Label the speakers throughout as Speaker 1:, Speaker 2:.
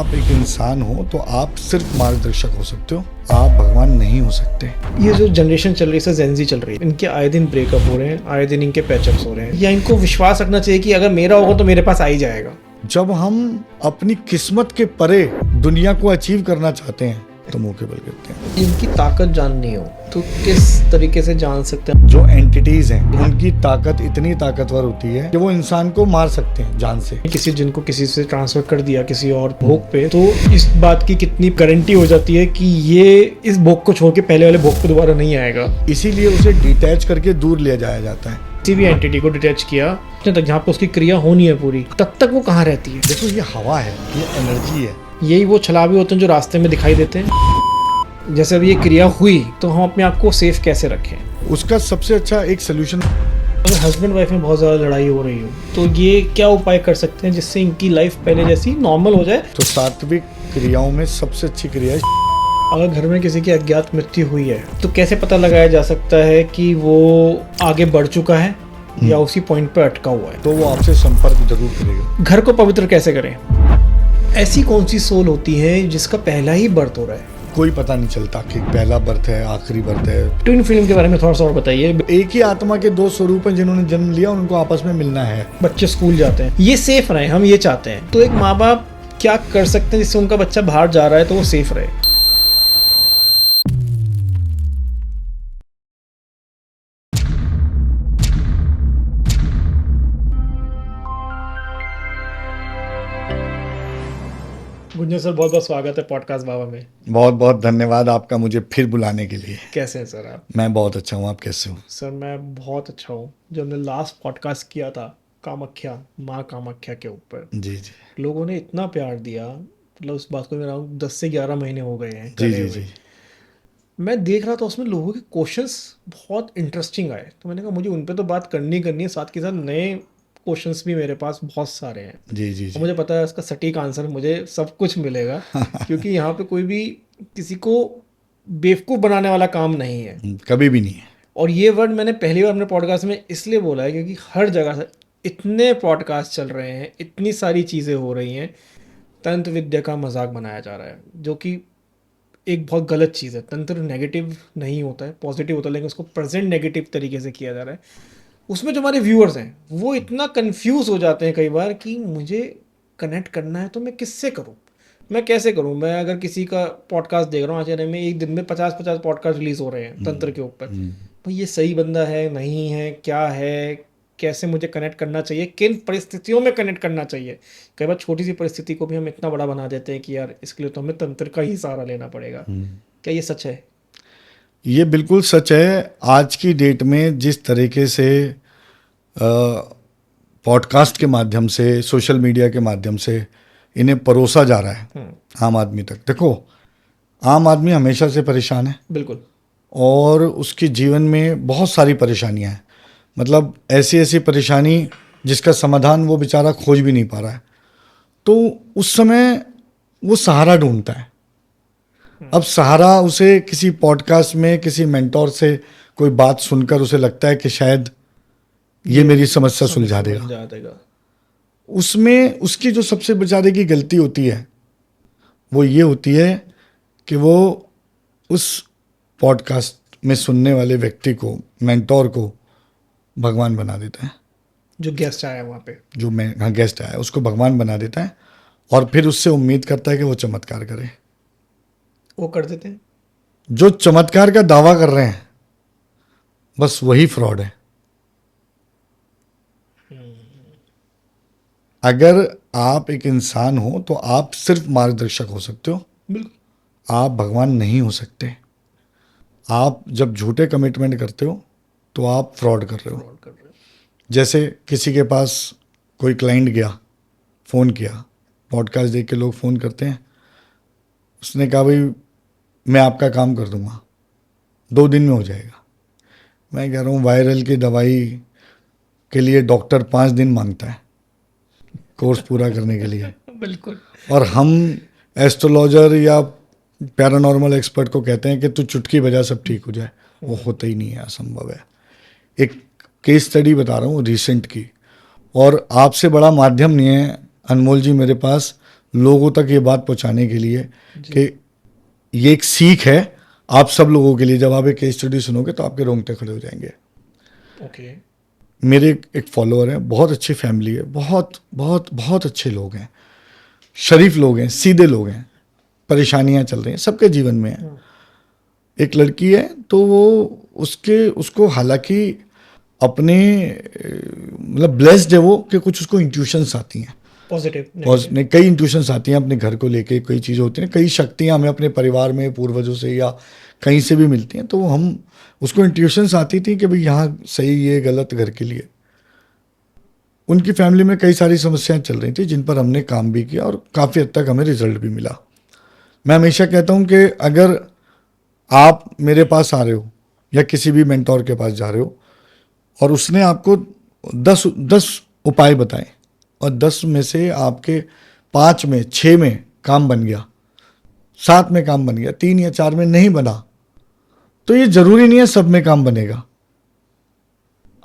Speaker 1: आप एक इंसान हो तो आप सिर्फ मार्गदर्शक हो सकते हो, आप भगवान नहीं हो सकते।
Speaker 2: ये जो जनरेशन चल रही है, जेनजी चल रही है, इनके आए दिन ब्रेकअप हो रहे हैं, आए दिन इनके पैचअप्स हो रहे हैं, या इनको विश्वास रखना चाहिए कि अगर मेरा होगा तो मेरे पास आ ही जाएगा।
Speaker 1: जब हम अपनी किस्मत के परे दुनिया को अचीव करना चाहते हैं तो मुंह के बल गिरते हैं।
Speaker 2: इनकी ताकत जाननी हो तो किस तरीके से जान सकते हैं?
Speaker 1: जो एंटिटीज हैं उनकी ताकत इतनी ताकतवर होती है कि वो इंसान को मार सकते हैं जान से।
Speaker 2: किसी जिनको किसी से ट्रांसफर कर दिया किसी और भोग पे, तो इस बात की कितनी गारंटी हो जाती है कि ये इस भोग को छोड़ के पहले वाले भोग पे दोबारा नहीं आएगा?
Speaker 1: इसीलिए उसे डिटैच करके दूर ले जाया जाता है।
Speaker 2: किसी भी एंटिटी को डिटैच किया तक जहाँ पे उसकी क्रिया होनी है पूरी, तब तक वो कहाँ रहती है?
Speaker 1: देखो, ये हवा है, ये एनर्जी है।
Speaker 2: यही वो छलावे होते हैं जो रास्ते में दिखाई देते हैं। जैसे अब ये क्रिया हुई तो हम अपने आप को सेफ कैसे रखें?
Speaker 1: उसका सबसे अच्छा एक सोल्यूशन,
Speaker 2: अगर हस्बैंड वाइफ में बहुत ज़्यादा लड़ाई हो रही हो तो ये क्या उपाय कर सकते हैं जिससे इनकी लाइफ पहले जैसी नॉर्मल हो जाए?
Speaker 1: तो सात्विक क्रियाओं में सबसे अच्छी क्रिया है।
Speaker 2: अगर घर में किसी की अज्ञात मृत्यु हुई है तो कैसे पता लगाया जा सकता है कि वो आगे बढ़ चुका है या उसी पॉइंट पर अटका हुआ है?
Speaker 1: तो वो आपसे संपर्क जरूर करेगा।
Speaker 2: घर को पवित्र कैसे करें? ऐसी कौन सी सोल होती है जिसका पहला ही बर्थ हो रहा है?
Speaker 1: कोई पता नहीं चलता कि पहला बर्थ है आखिरी बर्थ है।
Speaker 2: ट्विन फिल्म के बारे में थोड़ा सा और बताइए।
Speaker 1: एक ही आत्मा के दो स्वरूप हैं, जिन्होंने जन्म लिया उनको आपस में मिलना है।
Speaker 2: बच्चे स्कूल जाते हैं, ये सेफ रहे, हम ये चाहते हैं, तो एक माँ बाप क्या कर सकते हैं जिससे उनका बच्चा बाहर जा रहा है तो वो सेफ रहे? गुंजन सर, बहुत बहुत स्वागत है पॉडकास्ट बाबा में।
Speaker 1: बहुत बहुत धन्यवाद आपका मुझे फिर बुलाने के लिए।
Speaker 2: कैसे हैं सर आप?
Speaker 1: मैं बहुत अच्छा हूँ, आप कैसे हो?
Speaker 2: सर मैं बहुत अच्छा हूँ। जब हमने लास्ट पॉडकास्ट किया था कामाख्या, माँ कामाख्या के ऊपर,
Speaker 1: जी जी
Speaker 2: लोगों ने इतना प्यार दिया, मतलब उस बात को मेरा 10 से 11 महीने हो गए हैं
Speaker 1: जी
Speaker 2: करे
Speaker 1: जी
Speaker 2: हुए।
Speaker 1: जी
Speaker 2: मैं देख रहा था उसमें लोगों के क्वेश्चंस बहुत इंटरेस्टिंग आए, तो मैंने कहा मुझे उन पे तो बात करनी है, साथ के साथ नए क्वेश्चंस भी मेरे पास बहुत सारे हैं।
Speaker 1: जी जी
Speaker 2: और
Speaker 1: जी
Speaker 2: मुझे पता है इसका सटीक आंसर मुझे सब कुछ मिलेगा क्योंकि यहाँ पे कोई भी किसी को बेवकूफ़ बनाने वाला काम नहीं है।
Speaker 1: कभी भी नहीं है।
Speaker 2: और ये वर्ड मैंने पहली बार अपने पॉडकास्ट में इसलिए बोला है क्योंकि हर जगह से इतने पॉडकास्ट चल रहे हैं, इतनी सारी चीज़ें हो रही हैं, तंत्र विद्या का मजाक बनाया जा रहा है, जो कि एक बहुत गलत चीज़ है। तंत्र नेगेटिव नहीं होता है, पॉजिटिव होता है, लेकिन उसको प्रेजेंट नेगेटिव तरीके से किया जा रहा है। उसमें जो हमारे व्यूअर्स हैं वो इतना कंफ्यूज हो जाते हैं कई बार कि मुझे कनेक्ट करना है तो मैं किससे करूं, मैं कैसे करूं? मैं अगर किसी का पॉडकास्ट देख रहा हूँ, आचार्य में एक दिन में 50-50 पॉडकास्ट रिलीज हो रहे हैं तंत्र के ऊपर, भाई ये सही बंदा है नहीं है, क्या है, कैसे मुझे कनेक्ट करना चाहिए, किन परिस्थितियों में कनेक्ट करना चाहिए? कई बार छोटी सी परिस्थिति को भी हम इतना बड़ा बना देते हैं कि यार इसके लिए तो हमें तंत्र का ही सहारा लेना पड़ेगा। क्या ये सच है?
Speaker 1: ये बिल्कुल सच है। आज की डेट में जिस तरीके से पॉडकास्ट के माध्यम से, सोशल मीडिया के माध्यम से इन्हें परोसा जा रहा है आम आदमी तक। देखो, आम आदमी हमेशा से परेशान है।
Speaker 2: बिल्कुल।
Speaker 1: और उसके जीवन में बहुत सारी परेशानियां हैं, मतलब ऐसी ऐसी परेशानी जिसका समाधान वो बेचारा खोज भी नहीं पा रहा है। तो उस समय वो सहारा ढूंढता है। अब सहारा उसे किसी पॉडकास्ट में किसी मेंटोर से कोई बात सुनकर उसे लगता है कि शायद ये मेरी समस्या सुलझा देगा। उसमें उसकी जो सबसे बेचारे की गलती होती है वो ये होती है कि वो उस पॉडकास्ट में सुनने वाले व्यक्ति को, मेंटोर को भगवान बना देता है।
Speaker 2: जो गेस्ट आया वहाँ पे,
Speaker 1: जो गेस्ट आया उसको भगवान बना देता है और फिर उससे उम्मीद करता है कि वो चमत्कार करे।
Speaker 2: वो कर देते हैं।
Speaker 1: जो चमत्कार का दावा कर रहे हैं बस वही फ्रॉड है। अगर आप एक इंसान हो तो आप सिर्फ मार्गदर्शक हो सकते हो,
Speaker 2: बिल्कुल।
Speaker 1: आप भगवान नहीं हो सकते। आप जब झूठे कमिटमेंट करते हो तो आप फ्रॉड कर रहे हो। जैसे किसी के पास कोई क्लाइंट गया, फ़ोन किया, पॉडकास्ट देख के लोग फ़ोन करते हैं, उसने कहा भाई मैं आपका काम कर दूंगा, 2 दिन में हो जाएगा। मैं कह रहा हूँ वायरल की दवाई के लिए डॉक्टर 5 दिन मांगता है कोर्स पूरा करने के लिए।
Speaker 2: बिल्कुल।
Speaker 1: और हम एस्ट्रोलॉजर या पैरानॉर्मल एक्सपर्ट को कहते हैं कि तू चुटकी बजा सब ठीक हो जाए। वो होता ही नहीं है, असंभव है। एक केस स्टडी बता रहा हूँ रिसेंट की, और आपसे बड़ा माध्यम नहीं है अनमोल जी मेरे पास लोगों तक ये बात पहुंचाने के लिए कि ये एक सीख है आप सब लोगों के लिए। जब आप एक केस स्टडी सुनोगे तो आपके रोंगटे खड़े हो जाएंगे।
Speaker 2: ओके।
Speaker 1: मेरे एक फॉलोअर हैं, बहुत अच्छी फैमिली है, बहुत बहुत बहुत अच्छे लोग हैं, शरीफ लोग हैं, सीधे लोग हैं, परेशानियां चल रही हैं सबके जीवन में है। एक लड़की है तो वो उसको हालांकि अपने मतलब ब्लेस्ड है वो कि कुछ उसको इंट्यूशंस आती हैं,
Speaker 2: पॉजिटिव
Speaker 1: कई इंट्यूशंस आती हैं अपने घर को लेके, कई चीज़ें होती हैं, कई शक्तियां हमें अपने परिवार में पूर्वजों से या कहीं से भी मिलती हैं। तो हम उसको इंट्यूशंस आती थी कि भाई यहाँ सही ये गलत घर के लिए। उनकी फैमिली में कई सारी समस्याएं चल रही थी जिन पर हमने काम भी किया और काफ़ी हद तक हमें रिजल्ट भी मिला। मैं हमेशा कहता हूँ कि अगर आप मेरे पास आ रहे हो या किसी भी मेंटोर के पास जा रहे हो और उसने आपको 10 उपाय बताए और 10 में से आपके 5 में 6 में काम बन गया, 7 में काम बन गया, 3 या 4 में नहीं बना, तो ये जरूरी नहीं है सब में काम बनेगा।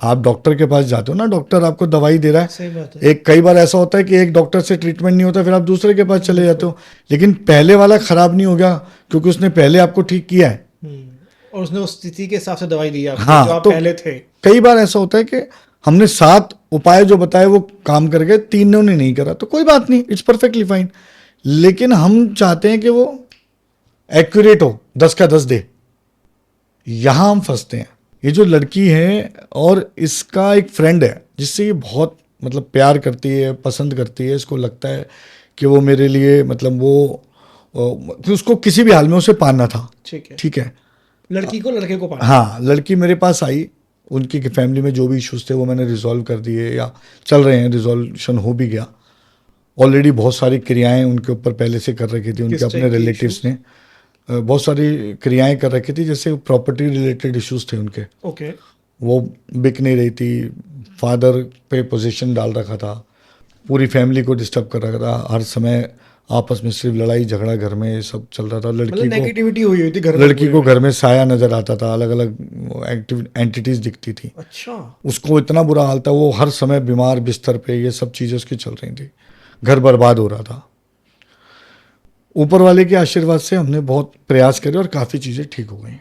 Speaker 1: आप डॉक्टर के पास जाते हो ना, डॉक्टर आपको दवाई दे रहा है,
Speaker 2: सही बात है।
Speaker 1: एक कई बार ऐसा होता है कि एक डॉक्टर से ट्रीटमेंट नहीं होता, फिर आप दूसरे के पास चले जाते हो, लेकिन पहले वाला खराब नहीं हो गया क्योंकि उसने पहले आपको ठीक किया है।
Speaker 2: और उसने उस स्थिति के हिसाब से दवाई दी आपको,
Speaker 1: हाँ,
Speaker 2: जो आप
Speaker 1: तो
Speaker 2: पहले थे।
Speaker 1: कई बार ऐसा होता है कि हमने 7 उपाय जो बताए वो काम कर गए, 3 ने नहीं करा, तो कोई बात नहीं, इट्स परफेक्टली फाइन। लेकिन हम चाहते हैं कि वो एक्यूरेट हो, 10 का 10 दे। यहां हम फंसते हैं। ये जो लड़की है और इसका एक फ्रेंड है जिससे ये बहुत मतलब प्यार करती है, पसंद करती है, इसको लगता है कि वो मेरे लिए मतलब वो उसको किसी भी हाल में उसे पाना था। ठीक है,
Speaker 2: लड़की को लड़के को पाना।
Speaker 1: हाँ, लड़की मेरे पास आई, उनकी फैमिली में जो भी इश्यूज थे वो मैंने रिजॉल्व कर दिए या चल रहे हैं, रिजोल्यूशन हो भी गया। ऑलरेडी बहुत सारी क्रियाएं उनके ऊपर पहले से कर रखी थी, उनके अपने रिलेटिव्स ने बहुत सारी क्रियाएं कर रखी थी, जैसे प्रॉपर्टी रिलेटेड इश्यूज थे उनके।
Speaker 2: ओके।
Speaker 1: वो बिक नहीं रही थी, फादर पे पोजीशन डाल रखा था, पूरी फैमिली को डिस्टर्ब कर रखा था, हर समय आपस में सिर्फ लड़ाई झगड़ा घर में ये सब चल रहा था।
Speaker 2: नेगेटिविटी हुई थी घर में,
Speaker 1: लड़की को घर में साया नजर आता था, अलग अलग एंटिटीज दिखती थी।
Speaker 2: अच्छा।
Speaker 1: उसको इतना बुरा हाल था, वो हर समय बीमार बिस्तर पे, ये सब चीज़ें उसकी चल रही थी, घर बर्बाद हो रहा था। ऊपर वाले के आशीर्वाद से हमने बहुत प्रयास करे और काफ़ी चीज़ें ठीक हो गई।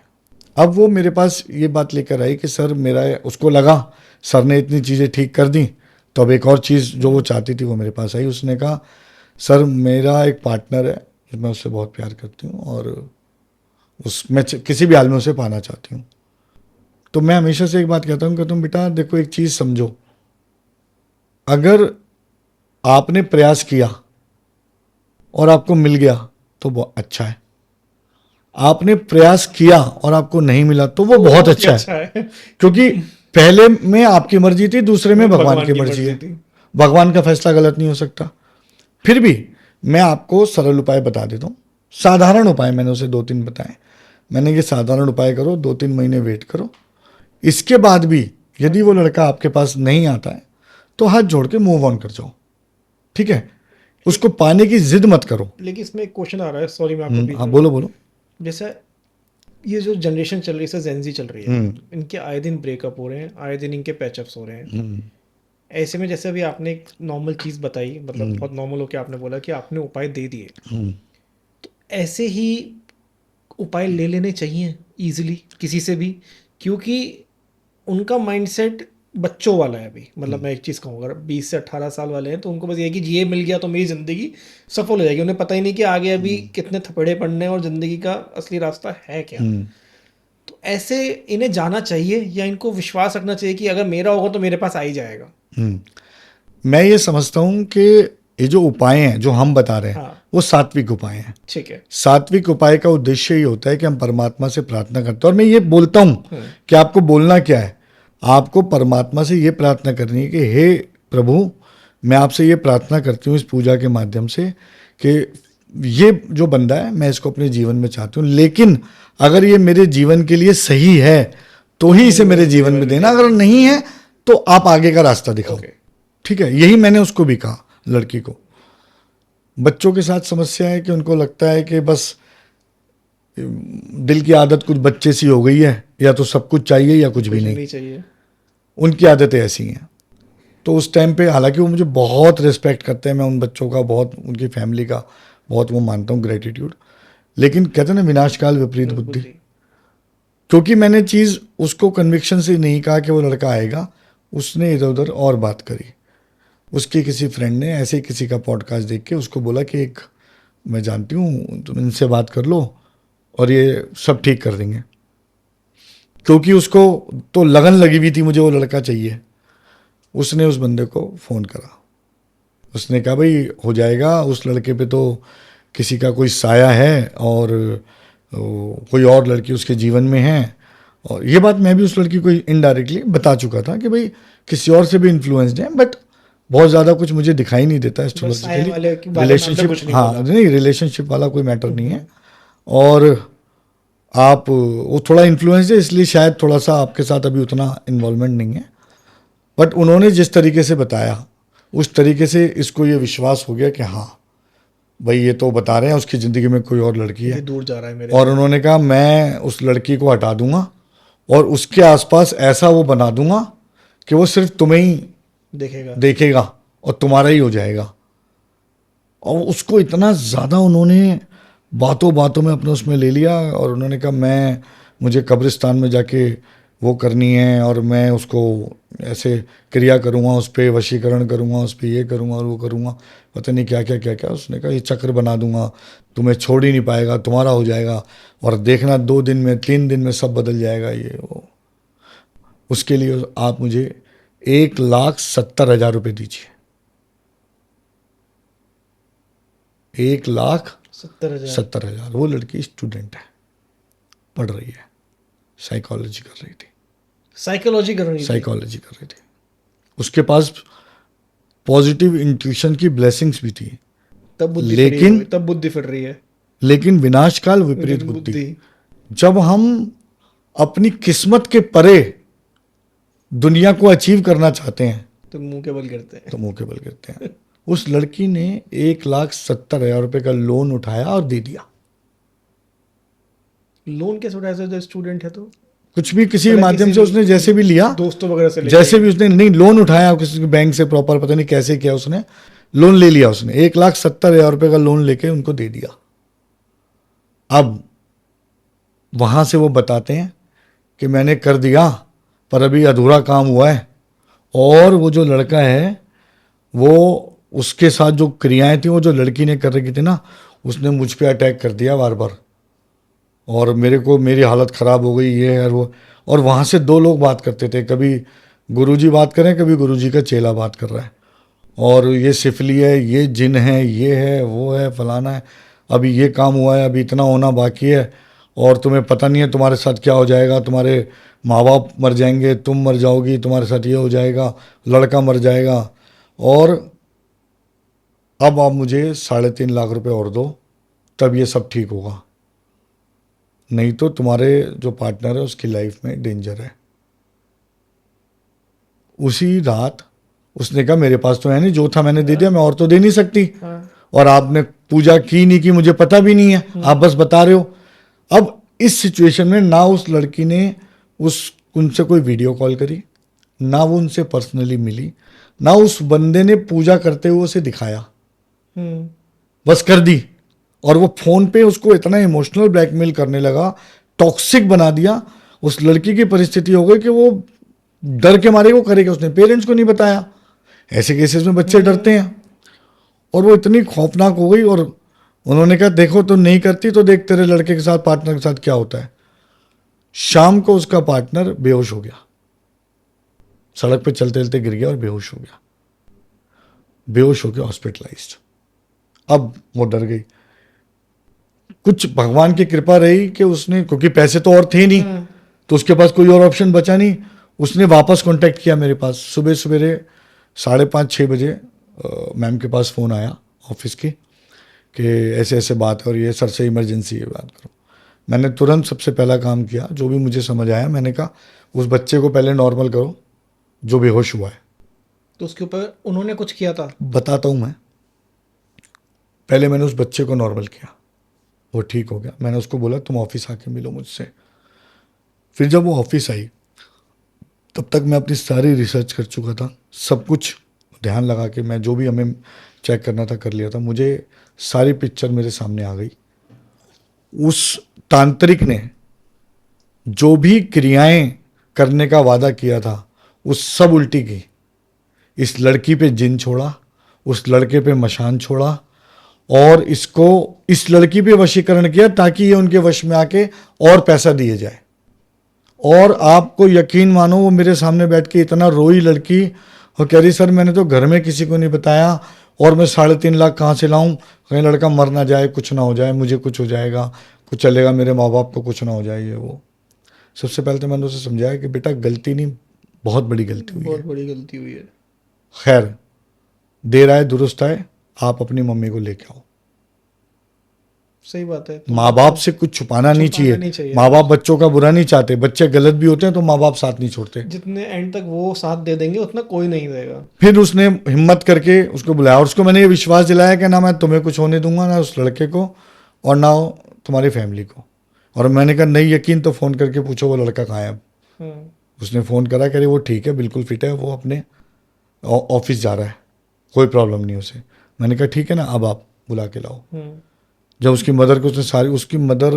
Speaker 1: अब वो मेरे पास ये बात लेकर आई कि सर मेरा, उसको लगा सर ने इतनी चीज़ें ठीक कर दी, तो अब एक और चीज़ जो वो चाहती थी वो मेरे पास आई। उसने कहा सर मेरा एक पार्टनर है, मैं उससे बहुत प्यार करती हूँ और मैं किसी भी हाल में उसे पाना चाहती हूँ। तो मैं हमेशा से एक बात कहता हूँ कि तुम बेटा देखो एक चीज़ समझो, अगर आपने प्रयास किया और आपको मिल गया तो वो अच्छा है, आपने प्रयास किया और आपको नहीं मिला तो वो बहुत अच्छा है। क्योंकि पहले में आपकी मर्जी थी, दूसरे में भगवान की मर्जी है। भगवान का फैसला गलत नहीं हो सकता। फिर भी मैं आपको सरल उपाय बता देता हूँ, साधारण उपाय मैंने उसे 2-3 बताए। मैंने ये साधारण उपाय करो, 2-3 महीने वेट करो, इसके बाद भी यदि वो लड़का आपके पास नहीं आता है तो हाथ जोड़ के मूव ऑन कर जाओ, ठीक है, उसको पाने की जिद मत करो।
Speaker 2: लेकिन इसमें एक क्वेश्चन आ रहा है, सॉरी मैं आपको
Speaker 1: हाँ बोलो बोलो।
Speaker 2: जैसे ये जो जनरेशन चल रही है, जेनजी चल रही है, इनके आए दिन ब्रेकअप हो रहे हैं, आए दिन इनके पैचअप्स हो रहे हैं। ऐसे में जैसे अभी आपने एक नॉर्मल चीज़ बताई, मतलब बहुत नॉर्मल होकर आपने बोला कि आपने उपाय दे दिए, तो ऐसे ही उपाय ले लेने चाहिए इजीली किसी से भी, क्योंकि उनका माइंडसेट बच्चों वाला है अभी। मतलब मैं एक चीज़ कहूँ, अगर 20 से 18 साल वाले हैं तो उनको बस ये कि ये मिल गया तो मेरी ज़िंदगी सफल हो जाएगी। उन्हें पता ही नहीं कि आगे अभी कितने थपेड़े पड़ने और ज़िंदगी का असली रास्ता है क्या। तो ऐसे इन्हें जाना चाहिए या इनको विश्वास रखना चाहिए कि अगर मेरा होगा तो मेरे पास आ ही जाएगा?
Speaker 1: मैं ये समझता हूँ कि ये जो उपाय हैं जो हम बता रहे हैं,
Speaker 2: हाँ,
Speaker 1: वो सात्विक उपाय हैं।
Speaker 2: ठीक है।
Speaker 1: सात्विक उपाय का उद्देश्य ये होता है कि हम परमात्मा से प्रार्थना करते हैं, और मैं ये बोलता हूँ कि आपको बोलना क्या है, आपको परमात्मा से ये प्रार्थना करनी है कि हे प्रभु, मैं आपसे ये प्रार्थना करती हूँ इस पूजा के माध्यम से कि ये जो बंदा है मैं इसको अपने जीवन में चाहती हूँ, लेकिन अगर ये मेरे जीवन के लिए सही है तो ही इसे मेरे जीवन में देना, अगर नहीं है तो आप आगे का रास्ता दिखाओ। ठीक है, यही मैंने उसको भी कहा लड़की को। बच्चों के साथ समस्या है कि उनको लगता है कि बस दिल की आदत कुछ बच्चे सी हो गई है, या तो सब कुछ चाहिए या कुछ भी नहीं
Speaker 2: चाहिए।
Speaker 1: उनकी आदतें ऐसी हैं। तो उस टाइम पे हालांकि वो मुझे बहुत रिस्पेक्ट करते हैं, मैं उन बच्चों का बहुत, उनकी फैमिली का बहुत वो मानता हूँ, ग्रेटिट्यूड। लेकिन कहते हैं ना विनाश काल विपरीत बुद्धि, क्योंकि मैंने चीज़ उसको कन्विक्शन से नहीं कहा कि वो लड़का आएगा, उसने इधर उधर और बात करी। उसके किसी फ्रेंड ने ऐसे ही किसी का पॉडकास्ट देख के उसको बोला कि एक मैं जानती हूँ, तुम इनसे बात कर लो और ये सब ठीक कर देंगे। क्योंकि उसको तो लगन लगी हुई थी, मुझे वो लड़का चाहिए। उसने उस बंदे को फ़ोन करा, उसने कहा भाई हो जाएगा, उस लड़के पे तो किसी का कोई साया है और कोई और लड़की उसके जीवन में है। और ये बात मैं भी उस लड़की को इनडायरेक्टली बता चुका था कि भाई किसी और से भी इन्फ्लुएंस्ड है, बट बहुत ज़्यादा कुछ मुझे दिखाई नहीं देता एस्ट्रोलॉजिकली। रिलेशनशिप, हाँ नहीं, रिलेशनशिप वाला कोई मैटर नहीं है। और आप वो थोड़ा इन्फ्लुएंस है, इसलिए शायद थोड़ा सा आपके साथ अभी उतना इन्वॉल्वमेंट नहीं है। बट उन्होंने जिस तरीके से बताया, उस तरीके से इसको ये विश्वास हो गया कि हाँ भाई ये तो बता रहे हैं उसकी ज़िंदगी में कोई और लड़की है,
Speaker 2: दूर जा रहा है मेरे।
Speaker 1: और उन्होंने कहा मैं उस लड़की को हटा दूंगा और उसके आसपास ऐसा वो बना दूंगा कि वो सिर्फ तुम्हें ही देखेगा और तुम्हारा ही हो जाएगा। और उसको इतना ज़्यादा उन्होंने बातों बातों में अपने उसमें ले लिया, और उन्होंने कहा मुझे कब्रिस्तान में जाके वो करनी है और मैं उसको ऐसे क्रिया करूँगा, उस पर वशीकरण करूँगा, उस पर ये करूँगा और वो करूँगा, पता नहीं क्या क्या क्या क्या। उसने कहा ये चक्र बना दूंगा, तुम्हें छोड़ ही नहीं पाएगा, तुम्हारा हो जाएगा, और देखना 2 दिन में 3 दिन में सब बदल जाएगा ये वो। उसके लिए आप मुझे 1,70,000 रुपये दीजिए। 1,70,000। वो लड़की स्टूडेंट है, पढ़ रही है, साइकोलॉजी कर रही थी।
Speaker 2: साइकोलॉजी कर रही थी।
Speaker 1: उसके पास पॉजिटिव इंट्यूशन की ब्लेसिंग्स भी थी,
Speaker 2: तब बुद्धि फिर रही है।
Speaker 1: लेकिन विनाशकाल विपरीत बुद्धि। जब हम अपनी किस्मत के परे दुनिया को अचीव करना चाहते हैं
Speaker 2: तो मुंह के बल गिरते हैं।
Speaker 1: उस लड़की ने 1,70,000 रुपये का लोन उठाया और दे दिया।
Speaker 2: लोन कैसे उठाया? जो स्टूडेंट है तो
Speaker 1: कुछ भी किसी माध्यम से उसने जैसे भी लिया,
Speaker 2: दोस्तों वगैरह से
Speaker 1: जैसे भी उसने नहीं लोन उठाया, किसी बैंक से प्रॉपर पता नहीं कैसे किया, उसने लोन ले लिया। उसने 1,70,000 रुपये का लोन लेके उनको दे दिया। अब वहां से वो बताते हैं कि मैंने कर दिया पर अभी अधूरा काम हुआ है, और वो जो लड़का है वो उसके साथ जो क्रियाएं थी वो जो लड़की ने कर रखी थी ना, उसने मुझ पे अटैक कर दिया बार बार, और मेरी हालत ख़राब हो गई, ये है वो। और वहाँ से 2 लोग बात करते थे, कभी गुरुजी बात कर रहे हैं, कभी गुरुजी का चेला बात कर रहा है, और ये सिफली है, ये जिन है, ये है, वो है, फलाना है, अभी ये काम हुआ है, अभी इतना होना बाकी है, और तुम्हें पता नहीं है तुम्हारे साथ क्या हो जाएगा, तुम्हारे माँ बाप मर जाएंगे, तुम मर जाओगी, तुम्हारे साथ ये हो जाएगा, लड़का मर जाएगा, और अब आप मुझे 3.5 लाख रुपए और दो, तब ये सब ठीक होगा, नहीं तो तुम्हारे जो पार्टनर है उसकी लाइफ में डेंजर है। उसी रात उसने कहा मेरे पास तो है नहीं, जो था मैंने दे दिया, मैं और तो दे नहीं सकती, और आपने पूजा की नहीं की मुझे पता भी नहीं है, आप बस बता रहे हो। अब इस सिचुएशन में ना उस लड़की ने उनसे कोई वीडियो कॉल करी, ना वो उनसे पर्सनली मिली, ना उस बंदे ने पूजा करते हुए उसे दिखाया, बस कर दी। और वो फोन पे उसको इतना इमोशनल ब्लैकमेल करने लगा, टॉक्सिक बना दिया। उस लड़की की परिस्थिति हो गई कि वो डर के मारे वो करेगा, उसने पेरेंट्स को नहीं बताया। ऐसे केसेस में बच्चे डरते हैं, और वो इतनी खौफनाक हो गई। और उन्होंने कहा देखो तो नहीं करती तो देख तेरे लड़के के साथ, पार्टनर के साथ क्या होता है। शाम को उसका पार्टनर बेहोश हो गया, सड़क पे चलते चलते गिर गया और बेहोश हो गया, बेहोश हो गया, हॉस्पिटलाइज्ड। अब वो डर गई। कुछ भगवान की कृपा रही कि उसने, क्योंकि पैसे तो और थे नहीं, तो उसके पास कोई और ऑप्शन बचा नहीं, उसने वापस कांटेक्ट किया मेरे पास। सुबह सवेरे 5:30-6 बजे मैम के पास फ़ोन आया ऑफिस की कि ऐसे ऐसे बात है और ये सर से इमरजेंसी है, बात करो। मैंने तुरंत सबसे पहला काम किया, जो भी मुझे समझ आया, मैंने कहा उस बच्चे को पहले नॉर्मल करो जो बेहोश हुआ है।
Speaker 2: तो उसके ऊपर उन्होंने कुछ किया था?
Speaker 1: बताता हूँ मैं। पहले मैंने उस बच्चे को नॉर्मल किया, वो ठीक हो गया। मैंने उसको बोला तुम ऑफिस आके मिलो मुझसे। फिर जब वो ऑफिस आई तब तक मैं अपनी सारी रिसर्च कर चुका था, सब कुछ ध्यान लगा के मैं जो भी हमें चेक करना था कर लिया था। मुझे सारी पिक्चर मेरे सामने आ गई। उस तांत्रिक ने जो भी क्रियाएं करने का वादा किया था वो सब उल्टी की। इस लड़की पे जिन छोड़ा, उस लड़के पे मशान छोड़ा और इसको इस लड़की पे वशीकरण किया ताकि ये उनके वश में आके और पैसा दिए जाए। और आपको यकीन मानो वो मेरे सामने बैठ के इतना रोई लड़की और कह रही सर मैंने तो घर में किसी को नहीं बताया और मैं 3.5 लाख कहाँ से लाऊं, कहीं लड़का मर ना जाए, कुछ ना हो जाए, मुझे कुछ हो जाएगा, कुछ चलेगा, मेरे माँ बाप को कुछ ना हो जाए। ये वो सबसे पहले तो मैंने उसे समझाया कि बेटा गलती नहीं, बहुत बड़ी गलती हुई है।
Speaker 2: बहुत बड़ी गलती हुई है।
Speaker 1: खैर देर आए दुरुस्त आए, आप अपनी मम्मी को लेके आओ।
Speaker 2: सही बात है।
Speaker 1: माँ बाप से कुछ छुपाना नहीं
Speaker 2: नहीं
Speaker 1: चाहिए। माँ बाप बच्चों का बुरा नहीं चाहते, बच्चे गलत भी होते हैं तो माँ बाप साथ नहीं छोड़ते।
Speaker 2: जितने एंड तक वो साथ दे देंगे उतना कोई नहीं देगा।
Speaker 1: फिर उसने हिम्मत करके उसको बुलाया और उसको मैंने ये विश्वास दिलाया कि ना मैं तुम्हें कुछ होने दूंगा, ना उस लड़के को और ना तुम्हारी फैमिली को। और मैंने कहा नहीं यकीन तो फ़ोन करके पूछो वो लड़का कहाँ है अब। उसने फ़ोन करा, कह रही वो ठीक है, बिल्कुल फिट है, वो अपने ऑफिस जा रहा है, कोई प्रॉब्लम नहीं उसे। मैंने कहा ठीक है ना, अब आप बुला के लाओ। जब उसकी मदर को उसने सारी उसकी मदर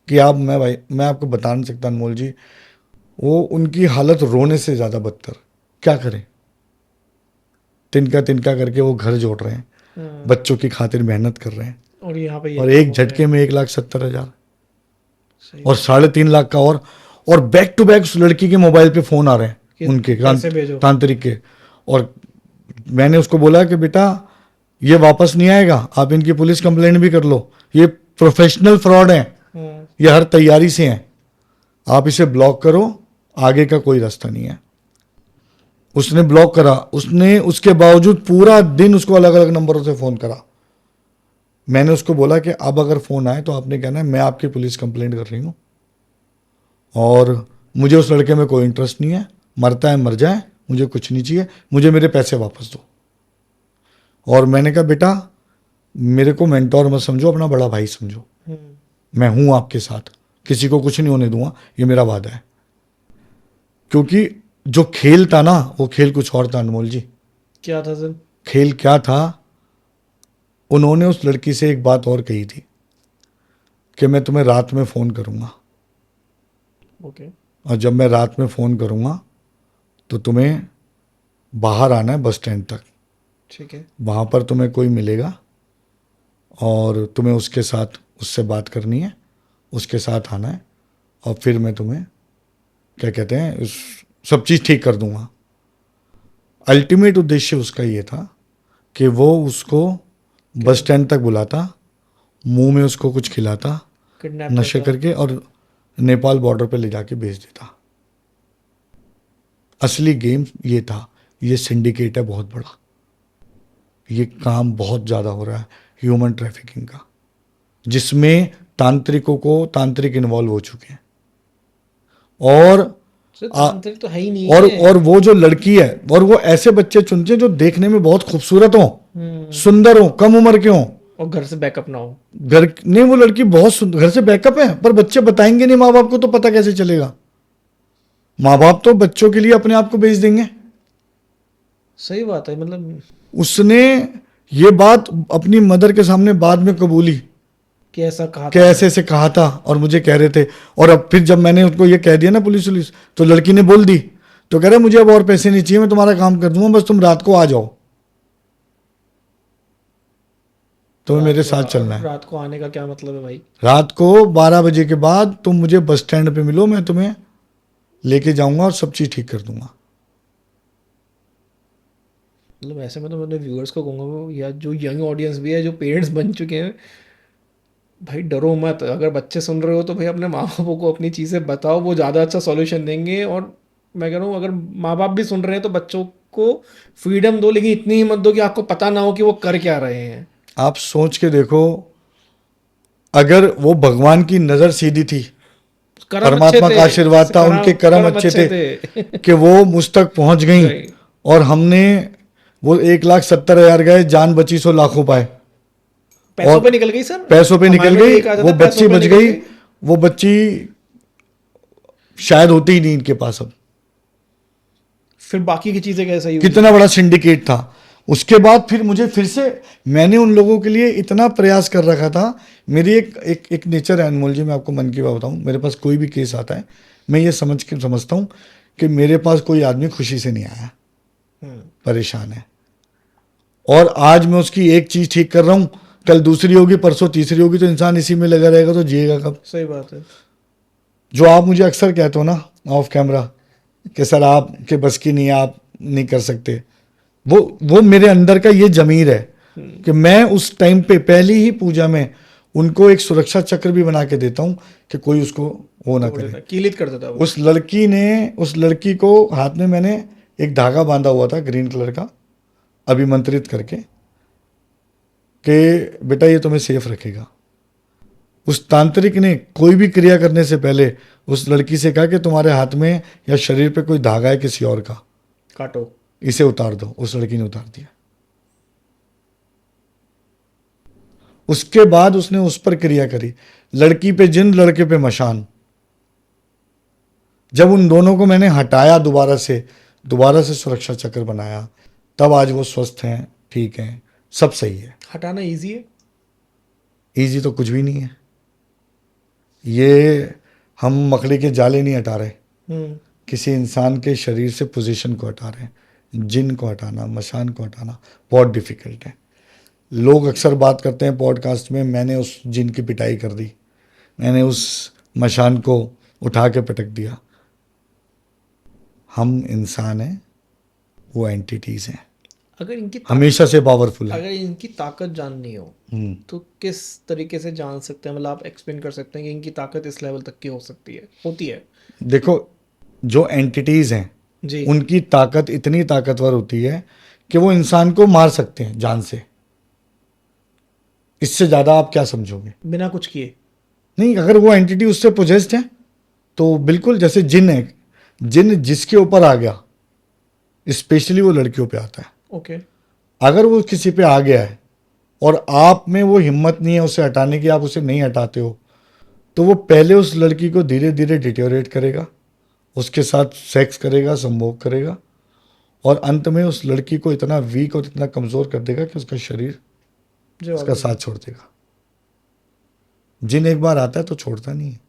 Speaker 1: की आप मैं आपको बता नहीं सकता अनमोल जी, वो उनकी हालत रोने से ज़्यादा बदतर। क्या करें, तिनका तिनका करके वो घर जोड़ रहे हैं, बच्चों की खातिर मेहनत कर रहे हैं
Speaker 2: और यहाँ पे
Speaker 1: और एक झटके में 1,70,000 और 3.5 लाख का और बैक टू बैक उस लड़की के मोबाइल पे फ़ोन आ रहे हैं उनके तांत्रिक के। और मैंने उसको बोला कि बेटा ये वापस नहीं आएगा, आप इनकी पुलिस कंप्लेंट भी कर लो, ये प्रोफेशनल फ्रॉड हैं, ये हर तैयारी से हैं, आप इसे ब्लॉक करो, आगे का कोई रास्ता नहीं है। उसने ब्लॉक करा, उसने उसके बावजूद पूरा दिन उसको अलग अलग नंबरों से फ़ोन करा। मैंने उसको बोला कि अब अगर फ़ोन आए तो आपने कहना है मैं आपकी पुलिस कंप्लेंट कर रही हूँ और मुझे उस लड़के में कोई इंटरेस्ट नहीं है, मरता है मर जाए, मुझे कुछ नहीं चाहिए, मुझे मेरे पैसे वापस दो। और मैंने कहा बेटा मेरे को मेंटोर मत समझो, अपना बड़ा भाई समझो, मैं हूँ आपके साथ, किसी को कुछ नहीं होने दूंगा, ये मेरा वादा है। क्योंकि जो खेल था ना वो खेल कुछ और था अनमोल जी।
Speaker 2: क्या था सर?
Speaker 1: खेल क्या था, उन्होंने उस लड़की से एक बात और कही थी कि मैं तुम्हें रात में फ़ोन करूँगा,
Speaker 2: ओके,
Speaker 1: और जब मैं रात में फ़ोन करूँगा तो तुम्हें बाहर आना है बस स्टैंड तक,
Speaker 2: ठीक है,
Speaker 1: वहाँ पर तुम्हें कोई मिलेगा और तुम्हें उसके साथ उससे बात करनी है, उसके साथ आना है और फिर मैं तुम्हें क्या कहते हैं उस सब चीज़ ठीक कर दूँगा। अल्टीमेट उद्देश्य उसका ये था कि वो उसको बस स्टैंड तक बुलाता, मुंह में उसको कुछ खिलाता, नशे करके और नेपाल बॉर्डर पे ले जाके भेज देता। असली गेम ये था। ये सिंडिकेट है बहुत बड़ा, ये काम बहुत ज़्यादा हो रहा है ह्यूमन ट्रैफिकिंग का, जिसमें तांत्रिकों को तांत्रिक इन्वॉल्व हो चुके हैं। और
Speaker 2: तांत्रिक तो है ही नहीं
Speaker 1: और वो जो लड़की है, और वो ऐसे बच्चे चुनते हैं जो देखने में बहुत खूबसूरत हो, सुंदर हो, कम उम्र के हो
Speaker 2: और घर से बैकअप ना हो।
Speaker 1: घर नहीं, वो लड़की बहुत सुंदर, घर से बैकअप है पर बच्चे बताएंगे नहीं माँ बाप को, तो पता कैसे चलेगा? माँ बाप तो बच्चों के लिए अपने आप को बेच देंगे।
Speaker 2: सही बात है। मतलब
Speaker 1: उसने ये बात अपनी मदर के सामने बाद में कबूली
Speaker 2: कि ऐसा कहा
Speaker 1: कि ऐसे ऐसे कहा था और मुझे कह रहे थे। और अब फिर जब मैंने उसको ये कह दिया ना पुलिस तो लड़की ने बोल दी, तो कह रहा मुझे अब और पैसे नहीं चाहिए, मैं तुम्हारा काम कर दूंगा, बस तुम रात को आ जाओ, तुम्हें मेरे साथ चलना है।
Speaker 2: रात को आने का क्या मतलब है भाई?
Speaker 1: रात को 12 बजे के बाद तुम मुझे बस स्टैंड पे मिलो, मैं तुम्हें लेके जाऊंगा और सब चीज़ ठीक कर दूंगा।
Speaker 2: मतलब ऐसे में तो मैंने व्यूअर्स को कहूँगा, या जो यंग ऑडियंस भी है, जो पेरेंट्स बन चुके हैं, भाई डरो मत। अगर बच्चे सुन रहे हो तो भाई अपने माँ बापों को अपनी चीज़ें बताओ, वो ज़्यादा अच्छा सॉल्यूशन देंगे। और मैं कह रहा हूँ अगर माँ बाप भी सुन रहे हैं तो बच्चों को फ्रीडम दो, लेकिन इतनी ही मत दो कि आपको पता ना हो कि वो कर क्या रहे हैं।
Speaker 1: आप सोच के देखो, अगर वो भगवान की नज़र सीधी थी, परमात्मा का आशीर्वाद था, उनके कर्म अच्छे थे कि वो मुझ तक पहुंच गई और हमने वो 1,70,000 गए, जान बची 100 लाखों पाए।
Speaker 2: पैसों पे निकल गई सर,
Speaker 1: पैसों पे निकल गई, वो बच्ची बच गई, वो बच्ची शायद होती ही नहीं इनके पास अब।
Speaker 2: फिर बाकी की चीजें कैसे हुई?
Speaker 1: कितना बड़ा सिंडिकेट था। उसके बाद फिर मुझे फिर से, मैंने उन लोगों के लिए इतना प्रयास कर रखा था। मेरी एक नेचर है अनमोल जी, मैं आपको मन की बात बताऊं, मेरे पास कोई भी केस आता है, मैं ये समझता हूं कि मेरे पास कोई आदमी खुशी से नहीं आया, परेशान है, और आज मैं उसकी एक चीज ठीक कर रहा हूं, कल दूसरी होगी, परसों तीसरी होगी, तो इंसान इसी में लगा रहेगा तो जिएगा कब?
Speaker 2: सही बात है।
Speaker 1: जो आप मुझे अक्सर कहते हो ना ऑफ कैमरा कि सर आपके बस की नहीं है, आप नहीं कर सकते, वो मेरे अंदर का ये जमीर है कि मैं उस टाइम पे पहली ही पूजा में उनको एक सुरक्षा चक्र भी बना के देता हूं कि कोई उसको वो ना करे।
Speaker 2: कीलित कर देता वो।
Speaker 1: उस लड़की को हाथ में मैंने एक धागा बांधा हुआ था ग्रीन कलर का, अभिमंत्रित करके कि बेटा ये तुम्हें सेफ रखेगा। उस तांत्रिक ने कोई भी क्रिया करने से पहले उस लड़की से कहा कि तुम्हारे हाथ में या शरीर पे कोई धागा है किसी और का,
Speaker 2: काटो,
Speaker 1: इसे उतार दो। उस लड़की ने उतार दिया। उसके बाद उसने उस पर क्रिया करी, लड़की पे जिन, लड़के पे मशान। जब उन दोनों को मैंने हटाया, दोबारा से सुरक्षा चक्र बनाया, तब आज वो स्वस्थ हैं, ठीक हैं, सब सही है।
Speaker 2: हटाना इजी है?
Speaker 1: इजी तो कुछ भी नहीं है। ये हम मकड़ी के जाले नहीं हटा रहे, किसी इंसान के शरीर से पोजीशन को हटा रहे हैं। जिन को हटाना, मशान को हटाना बहुत डिफिकल्ट है। लोग अक्सर बात करते हैं पॉडकास्ट में, मैंने उस जिन की पिटाई कर दी, मैंने उस मशान को उठा के पटक दिया। हम इंसान हैं, वो एंटिटीज हैं,
Speaker 2: अगर इनकी
Speaker 1: हमेशा से पावरफुल है।
Speaker 2: अगर इनकी ताकत जाननी हो तो किस तरीके से जान सकते हैं? मतलब आप एक्सप्लेन कर सकते हैं कि इनकी ताकत इस लेवल तक की हो सकती है, होती है?
Speaker 1: देखो, जो एंटिटीज हैं
Speaker 2: जी।
Speaker 1: उनकी ताकत इतनी ताकतवर होती है कि वो इंसान को मार सकते हैं जान से। इससे ज्यादा आप क्या समझोगे?
Speaker 2: बिना कुछ किए?
Speaker 1: नहीं, अगर वो एंटिटी उससे पोजेस्ड है तो बिल्कुल, जैसे जिन है, जिन जिसके ऊपर आ गया, स्पेशली वो लड़कियों पे आता है।
Speaker 2: ओके।
Speaker 1: अगर वो किसी पे आ गया है और आप में वो हिम्मत नहीं है उसे हटाने की, आप उसे नहीं हटाते हो, तो वो पहले उस लड़की को धीरे धीरे डिटेरियोरेट करेगा, उसके साथ सेक्स करेगा, संभोग करेगा, और अंत में उस लड़की को इतना वीक और इतना कमज़ोर कर देगा कि उसका शरीर उसका साथ छोड़ देगा। जिन एक बार आता है तो छोड़ता नहीं है।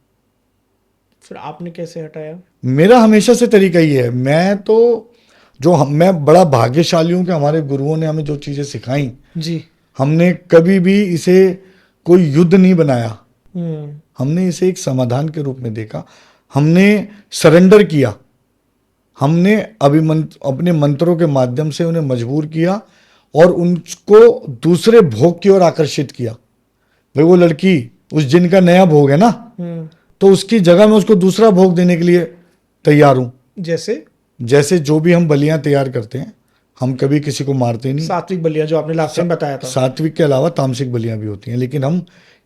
Speaker 2: फिर आपने कैसे हटाया?
Speaker 1: मेरा हमेशा से तरीका ये है। मैं बड़ा भाग्यशाली हूं कि हमारे गुरुओं ने हमें जो चीज़ें सिखाई,
Speaker 2: जी।
Speaker 1: हमने कभी भी इसे कोई युद्ध नहीं बनाया, हमने इसे एक समाधान के रूप में देखा। हमने सरेंडर किया, हमने अपने मंत्रों के माध्यम से उन्हें मजबूर किया और उनको दूसरे भोग की ओर आकर्षित किया। भाई वो लड़की उस जिन का नया भोग है ना, तो उसकी जगह में उसको दूसरा भोग देने के लिए तैयार हूं। जैसे जो भी हम बलियां तैयार करते हैं, हम कभी किसी को मारते नहीं।
Speaker 2: सात्विक बलियां जो आपने लास्ट टाइम बताया था।
Speaker 1: सात्विक के अलावा तामसिक बलियां भी होती हैं, लेकिन हम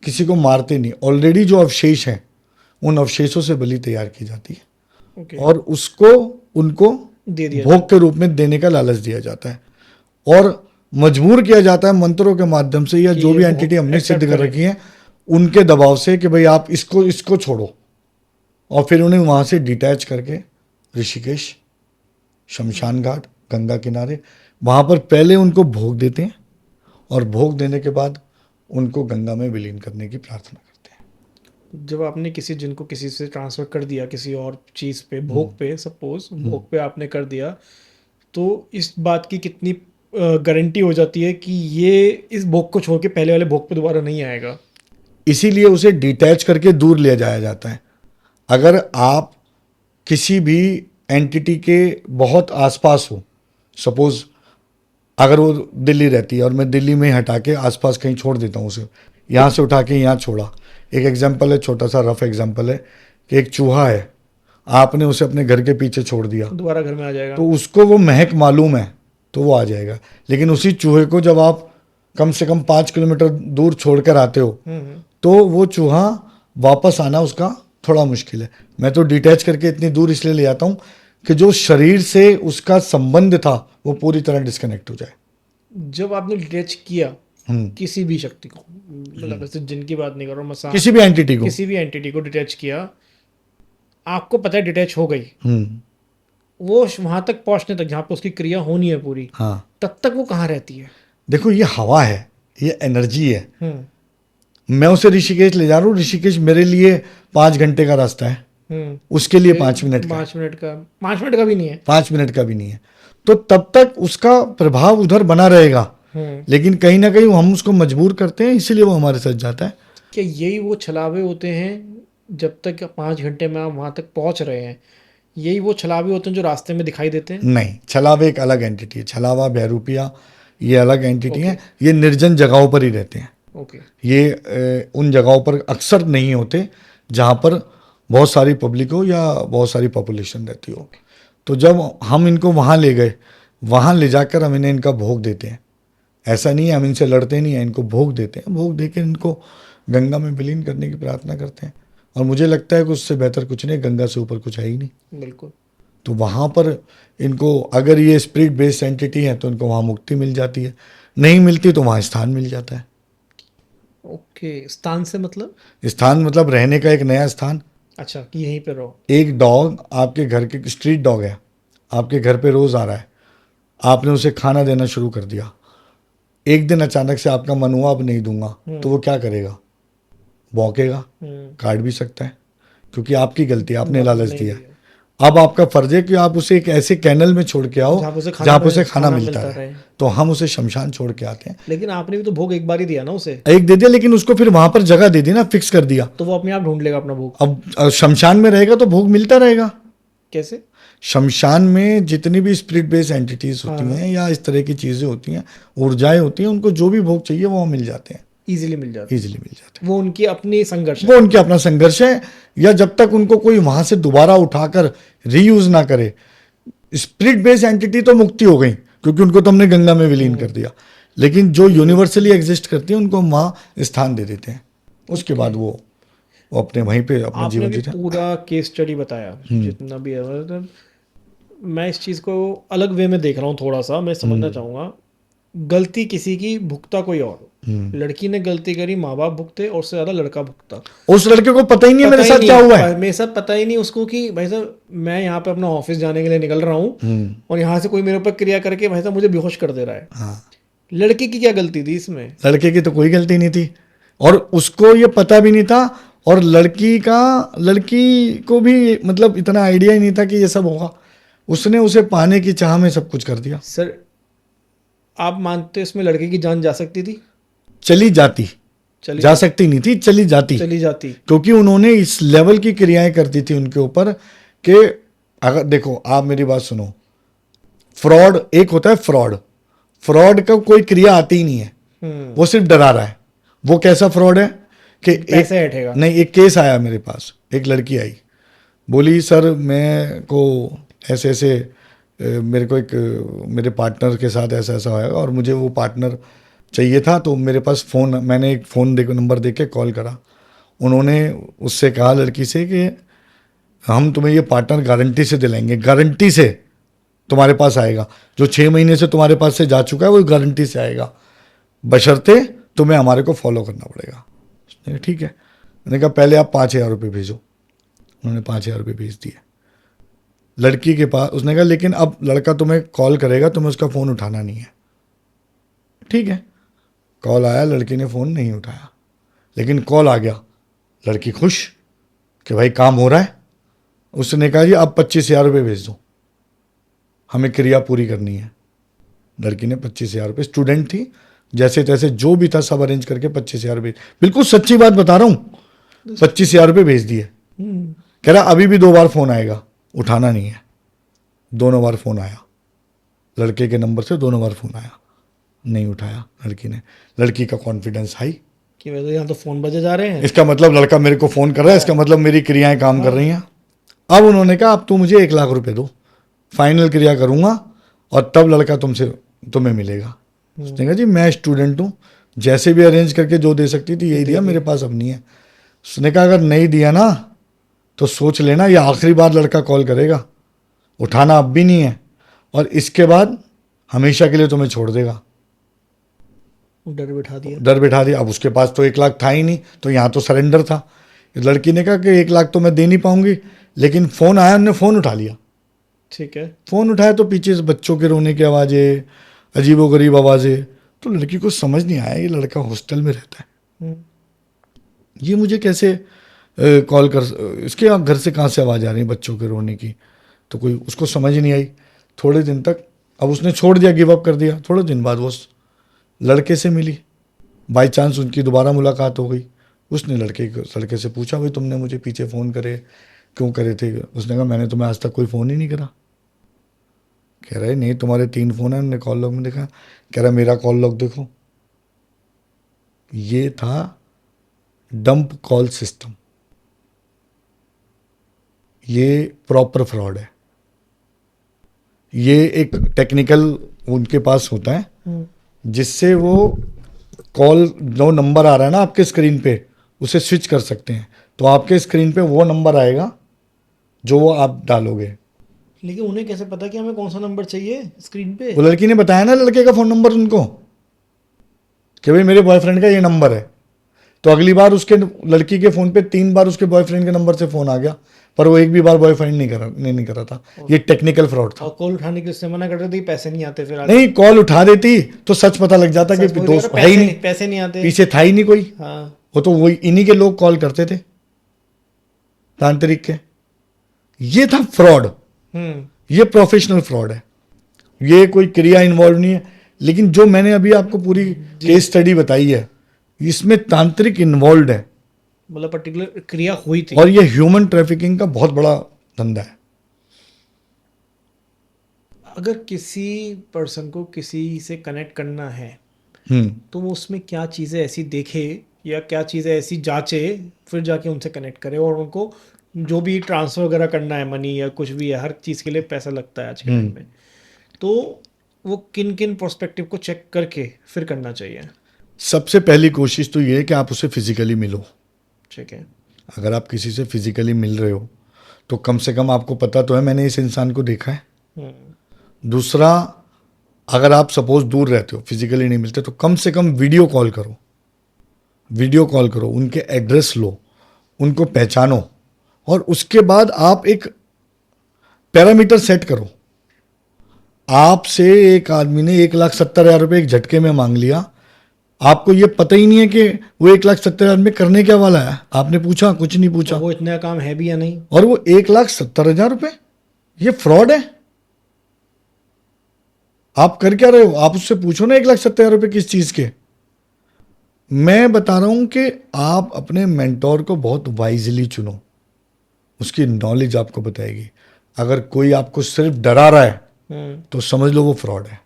Speaker 1: किसी को मारते नहीं। ऑलरेडी जो अवशेष हैं, उन अवशेषों से बलि तैयार की जाती है।
Speaker 2: ओके।
Speaker 1: और उसको उनको
Speaker 2: दे दिया
Speaker 1: भोग के रूप में देने का लालच दिया जाता है और मजबूर किया जाता है मंत्रों के माध्यम से, या जो भी एंटिटी हमने सिद्ध कर रखी है उनके दबाव से कि भाई आप इसको छोड़ो, और फिर उन्हें वहां से डिटैच करके ऋषिकेश, शमशान घाट, गंगा किनारे, वहां पर पहले उनको भोग देते हैं और भोग देने के बाद उनको गंगा में विलीन करने की प्रार्थना करते हैं।
Speaker 2: जब आपने किसी जिनको किसी से ट्रांसफर कर दिया किसी और चीज़ पे, भोग पे, सपोज भोग पे आपने कर दिया, तो इस बात की कितनी गारंटी हो जाती है कि ये इस भोग को छोड़ के पहले वाले भोग पे दोबारा नहीं आएगा?
Speaker 1: इसीलिए उसे डिटैच करके दूर ले जाया जाता है। अगर आप किसी भी एंटिटी के बहुत आसपास हो, सपोज अगर वो दिल्ली रहती है और मैं दिल्ली में हटा के आसपास कहीं छोड़ देता हूँ उसे, यहाँ से उठा के यहाँ छोड़ा। एक एग्जांपल है, छोटा सा रफ एग्जांपल है कि एक चूहा है, आपने उसे अपने घर के पीछे छोड़ दिया,
Speaker 2: दोबारा घर में आ जाएगा?
Speaker 1: तो उसको वो महक मालूम है तो वो आ जाएगा। लेकिन उसी चूहे को जब आप कम से कम 5 किलोमीटर दूर छोड़कर आते हो तो वो चूहा वापस आना उसका थोड़ा मुश्किल है। मैं तो डिटैच करके इतनी दूर इसलिए ले आता हूँ कि जो शरीर से उसका संबंध था वो पूरी तरह डिस्कनेक्ट हो जाए।
Speaker 2: जब आपने डिटैच किया किसी भी शक्ति को, मतलब ऐसे जिनकी बात नहीं कर रहा हूँ,
Speaker 1: किसी भी एंटिटी को
Speaker 2: डिटैच किया, आपको पता है डिटैच हो गई, वो वहां तक पहुंचने तक जहाँ पे उसकी क्रिया होनी है पूरी,
Speaker 1: हाँ,
Speaker 2: तब तक वो कहाँ रहती है?
Speaker 1: देखो ये हवा है, ये एनर्जी है।
Speaker 2: हम्म
Speaker 1: मैं उसे ऋषिकेश ले जा रहा हूँ, ऋषिकेश मेरे लिए 5 घंटे का रास्ता है, उसके लिए 5 मिनट का है।
Speaker 2: 5 मिनट का, 5 मिनट का भी नहीं है।
Speaker 1: 5 मिनट का भी नहीं है। तो तब तक उसका प्रभाव उधर बना रहेगा, लेकिन कहीं ना कहीं हम उसको मजबूर करते हैं, इसीलिए वो हमारे साथ जाता है।
Speaker 2: क्या यही वो छलावे होते हैं, जब तक 5 घंटे में आप वहां तक पहुंच रहे हैं, यही वो छलावे होते हैं जो रास्ते में दिखाई देते हैं?
Speaker 1: नहीं, छलावा एक अलग एंटिटी है, छलावा बहरूपिया ये अलग एंटिटी है। ये निर्जन जगहों पर ही रहते हैं।
Speaker 2: ओके।
Speaker 1: ये उन जगहों पर अक्सर नहीं होते जहाँ पर बहुत सारी पब्लिक हो या बहुत सारी पॉपुलेशन रहती हो। तो जब हम इनको वहाँ ले गए, वहाँ ले जाकर हम इन्हें इनका भोग देते हैं। ऐसा नहीं है हम इनसे लड़ते नहीं हैं, इनको भोग देते हैं, भोग देकर इनको गंगा में विलीन करने की प्रार्थना करते हैं। और मुझे लगता है कि उससे बेहतर कुछ नहीं, गंगा से ऊपर कुछ है ही नहीं।
Speaker 2: बिल्कुल।
Speaker 1: तो वहाँ पर इनको, अगर ये स्पिरिट बेस्ड एंटिटी है तो इनको वहाँ मुक्ति मिल जाती है, नहीं मिलती तो वहाँ स्थान मिल जाता है।
Speaker 2: ओके, स्थान से मतलब?
Speaker 1: स्थान मतलब रहने का एक नया स्थान।
Speaker 2: अच्छा, कि यहीं पे रहो।
Speaker 1: एक डॉग आपके घर के, स्ट्रीट डॉग है, आपके घर पे रोज आ रहा है, आपने उसे खाना देना शुरू कर दिया, एक दिन अचानक से आपका मन हुआ अब नहीं दूंगा, तो वो क्या करेगा? भौंकेगा, काट भी सकता है, क्योंकि आपकी गलती, आपने लालच दिया। अब आपका फर्ज है कि आप उसे एक ऐसे कैनल में छोड़ के आओ जहाँ पर उसे खाना मिलता है। तो हम उसे शमशान छोड़ के आते हैं।
Speaker 2: लेकिन आपने भी तो भोग एक बार ही दिया ना उसे।
Speaker 1: एक दे दिया, लेकिन उसको फिर वहां पर जगह दे दी ना, फिक्स कर दिया,
Speaker 2: तो वो अपने आप ढूंढ लेगा अपना भोग।
Speaker 1: अब शमशान में रहेगा तो भोग मिलता रहेगा।
Speaker 2: कैसे?
Speaker 1: शमशान में जितनी भी स्पिरिट बेस्ड एंटिटीज होती हैं या इस तरह की चीजें होती हैं, ऊर्जाएं होती हैं, उनको जो भी भोग चाहिए वो मिल जाते हैं,
Speaker 2: इजीली मिल जाते हैं।
Speaker 1: इजीली मिल जाते हैं।
Speaker 2: वो उनकी अपनी संघर्ष है।
Speaker 1: वो उनके अपना संघर्ष है, या जब तक उनको कोई वहां से दोबारा उठाकर रीयूज ना करे। स्पिरिट बेस्ड एंटिटी तो मुक्ति हो गई, क्योंकि उनको तो हमने गंगा में विलीन कर दिया, लेकिन जो यूनिवर्सली एग्जिस्ट करती है उनको हम वहां स्थान दे देते हैं। उसके बाद वो अपने वहीं पे अपना जीवन
Speaker 2: आपने
Speaker 1: जीते हैं।
Speaker 2: पूरा केस स्टडी बताया जितना भी है, मतलब मैं इस चीज़ को अलग वे में देख रहा हूँ थोड़ा सा, मैं समझना चाहूँगा। गलती किसी की, भुगता कोई और। लड़की ने गलती करी, माँ बाप भुगते, और उससे ज़्यादा लड़का भुगता।
Speaker 1: उस लड़के को पता ही नहीं है मेरे साथ क्या हुआ है।
Speaker 2: मेरे साथ पता ही नहीं उसको कि भाई साहब मैं यहाँ पे अपना ऑफिस जाने के लिए निकल रहा हूँ और यहाँ से कोई मेरे ऊपर क्रिया करके भाई साहब मुझे बेहोश कर दे रहा है।
Speaker 1: हाँ,
Speaker 2: लड़की की क्या गलती थी इसमें?
Speaker 1: लड़के की तो कोई गलती नहीं थी, और उसको ये पता भी नहीं था, और लड़की को भी मतलब इतना आइडिया ही नहीं था कि ये सब होगा। उसने उसे पाने की चाह में सब कुछ कर दिया।
Speaker 2: सर आप मानते इसमें लड़के की जान जा सकती थी?
Speaker 1: चली जाती, जा सकती नहीं थी, चली जाती, क्योंकि उन्होंने इस लेवल की क्रियाएं करती थी उनके ऊपर कि अगर देखो आप मेरी बात सुनो, फ्रॉड एक होता है, फ्रॉड का कोई क्रिया आती ही नहीं है, वो सिर्फ डरा रहा है। वो कैसा फ्रॉड है कि एक केस आया मेरे पास, एक लड़की आई, बोली सर मैं को ऐसे ऐसे मेरे को मेरे पार्टनर के साथ ऐसा ऐसा होगा और मुझे वो पार्टनर चाहिए था, तो मेरे पास मैंने एक फ़ोन नंबर दे के कॉल करा। उन्होंने उससे कहा लड़की से कि हम तुम्हें ये पार्टनर गारंटी से दिलाएंगे, गारंटी से तुम्हारे पास आएगा, जो 6 महीने से तुम्हारे पास से जा चुका है वो गारंटी से आएगा, बशर्ते तुम्हें हमारे को फॉलो करना पड़ेगा। उसने ठीक है, मैंने कहा पहले आप 5,000 रुपये भेजो। उन्होंने 5,000 रुपये भेज दिए लड़की के पास। उसने कहा लेकिन अब लड़का तुम्हें कॉल करेगा, तुम्हें उसका फ़ोन उठाना नहीं है। ठीक है, कॉल आया, लड़की ने फ़ोन नहीं उठाया, लेकिन कॉल आ गया, लड़की खुश कि भाई काम हो रहा है। उसने कहा जी अब 25,000 रुपये भेज दो, हमें क्रिया पूरी करनी है। लड़की ने 25,000 रुपये, स्टूडेंट थी, जैसे तैसे जो भी था सब अरेंज करके 25,000 रुपये, बिल्कुल सच्ची बात बता रहा हूँ, 25,000 रुपये भेज दिए। कह रहा अभी भी 2 बार फ़ोन आएगा, उठाना नहीं है। दोनों बार फ़ोन आया, लड़के के नंबर से 2 बार फ़ोन आया, नहीं उठाया लड़की ने। लड़की का कॉन्फिडेंस हाई
Speaker 2: कि वैसे यहाँ तो फ़ोन बजे जा रहे हैं,
Speaker 1: इसका मतलब लड़का मेरे को फ़ोन कर रहा है, इसका मतलब मेरी क्रियाएं काम कर रही हैं। अब उन्होंने कहा अब तू मुझे 1,00,000 रुपये दो, फाइनल क्रिया करूँगा और तब लड़का तुम्हें मिलेगा। उसने कहा जी मैं स्टूडेंट हूँ, जैसे भी अरेंज करके जो दे सकती थी यही दिया, मेरे पास अब नहीं है। उसने कहा अगर नहीं दिया ना तो सोच लेना ये आखिरी बार लड़का कॉल करेगा, उठाना अब भी नहीं है, और इसके बाद हमेशा के लिए तुम्हें छोड़ देगा।
Speaker 2: डर बिठा दिया।
Speaker 1: अब उसके पास तो 1,00,000 था ही नहीं, तो यहाँ तो सरेंडर था। लड़की ने कहा कि 1,00,000 तो मैं दे नहीं पाऊंगी, लेकिन फ़ोन आया, उन्होंने फ़ोन उठा लिया।
Speaker 2: ठीक है।
Speaker 1: फ़ोन उठाया तो पीछे से बच्चों के रोने की आवाज़ें, अजीबोगरीब आवाज़ें। तो लड़की को समझ नहीं आया ये लड़का हॉस्टल में रहता है,
Speaker 2: हम्म,
Speaker 1: ये मुझे कैसे कॉल कर, इसके घर से कहाँ से आवाज़ आ रही है बच्चों के रोने की। तो कोई उसको समझ नहीं आई थोड़े दिन तक। अब उसने छोड़ दिया, गिव अप कर दिया। थोड़े दिन बाद वो उस लड़के से मिली, बाई चांस उनकी दोबारा मुलाकात हो गई। उसने लड़के से पूछा, भाई तुमने मुझे पीछे फ़ोन करे, क्यों करे थे? उसने कहा मैंने तुम्हें आज तक कोई फ़ोन ही नहीं करा। कह रहे नहीं, तुम्हारे 3 फ़ोन हैं, हमने कॉल लॉग में देखा। कह रहा मेरा कॉल लॉग देखो। ये था डंप कॉल सिस्टम, ये प्रॉपर फ्रॉड है। ये एक टेक्निकल उनके पास होता है जिससे वो कॉल, जो नंबर आ रहा है ना आपके स्क्रीन पे, उसे स्विच कर सकते हैं। तो आपके स्क्रीन पे वो नंबर आएगा जो वो आप डालोगे।
Speaker 2: लेकिन उन्हें कैसे पता कि हमें कौन सा नंबर चाहिए स्क्रीन पे?
Speaker 1: वो लड़की ने बताया ना लड़के का फ़ोन नंबर उनको, कि भाई मेरे बॉयफ्रेंड का ये नंबर है। तो अगली बार उसके लड़की के फ़ोन पे 3 बार उसके बॉयफ्रेंड के नंबर से फ़ोन आ गया, पर वो एक भी बार बॉयफ्रेंड नहीं करा था। ये टेक्निकल फ्रॉड था।
Speaker 2: और कॉल उठाने के उससे मना कर रहे थे कि पैसे नहीं आते, फिर
Speaker 1: नहीं, कॉल उठा देती तो सच पता लग जाता कि दोस्त है ही नहीं,
Speaker 2: पैसे नहीं आते,
Speaker 1: पीछे था ही नहीं कोई।
Speaker 2: हाँ।
Speaker 1: वो तो वही इन्हीं के लोग कॉल करते थे, तांत्रिक के। ये था फ्रॉड, ये प्रोफेशनल फ्रॉड है, ये कोई क्रिया इन्वॉल्व नहीं है। लेकिन जो मैंने अभी आपको पूरी केस स्टडी बताई है, इसमें तांत्रिक इन्वॉल्व है,
Speaker 2: मतलब पर्टिकुलर क्रिया हुई थी।
Speaker 1: और ये ह्यूमन ट्रैफिकिंग का बहुत बड़ा धंधा है।
Speaker 2: अगर किसी पर्सन को किसी से कनेक्ट करना है तो वो उसमें क्या चीज़ें ऐसी देखे या क्या चीज़ें ऐसी जांचे, फिर जाके उनसे कनेक्ट करे। और उनको जो भी ट्रांसफ़र वगैरह करना है, मनी या कुछ भी है, हर चीज़ के लिए पैसा लगता है आज के टाइम में। तो वो किन किन प्रोस्पेक्टिव को चेक करके फिर करना चाहिए?
Speaker 1: सबसे पहली कोशिश तो ये है कि आप उसे फिजिकली मिलो।
Speaker 2: ठीक है।
Speaker 1: अगर आप किसी से फिजिकली मिल रहे हो तो कम से कम आपको पता तो है मैंने इस इंसान को देखा है। दूसरा, अगर आप सपोज दूर रहते हो, फिजिकली नहीं मिलते, तो कम से कम वीडियो कॉल करो। वीडियो कॉल करो, उनके एड्रेस लो, उनको पहचानो, और उसके बाद आप एक पैरामीटर सेट करो। आपसे एक आदमी ने 1,70,000 रुपये एक झटके में मांग लिया, आपको ये पता ही नहीं है कि वो 1,70,000 में करने क्या वाला है। आपने पूछा? कुछ नहीं पूछा।
Speaker 2: तो वो इतना काम है भी या नहीं?
Speaker 1: और वो 1,70,000 रुपये, ये फ्रॉड है। आप कर क्या रहे हो? आप उससे पूछो ना 1,70,000 रुपये किस चीज़ के। मैं बता रहा हूं कि आप अपने मेंटोर को बहुत वाइजली चुनो, उसकी नॉलेज आपको बताएगी। अगर कोई आपको सिर्फ डरा रहा है तो समझ लो वो फ्रॉड है।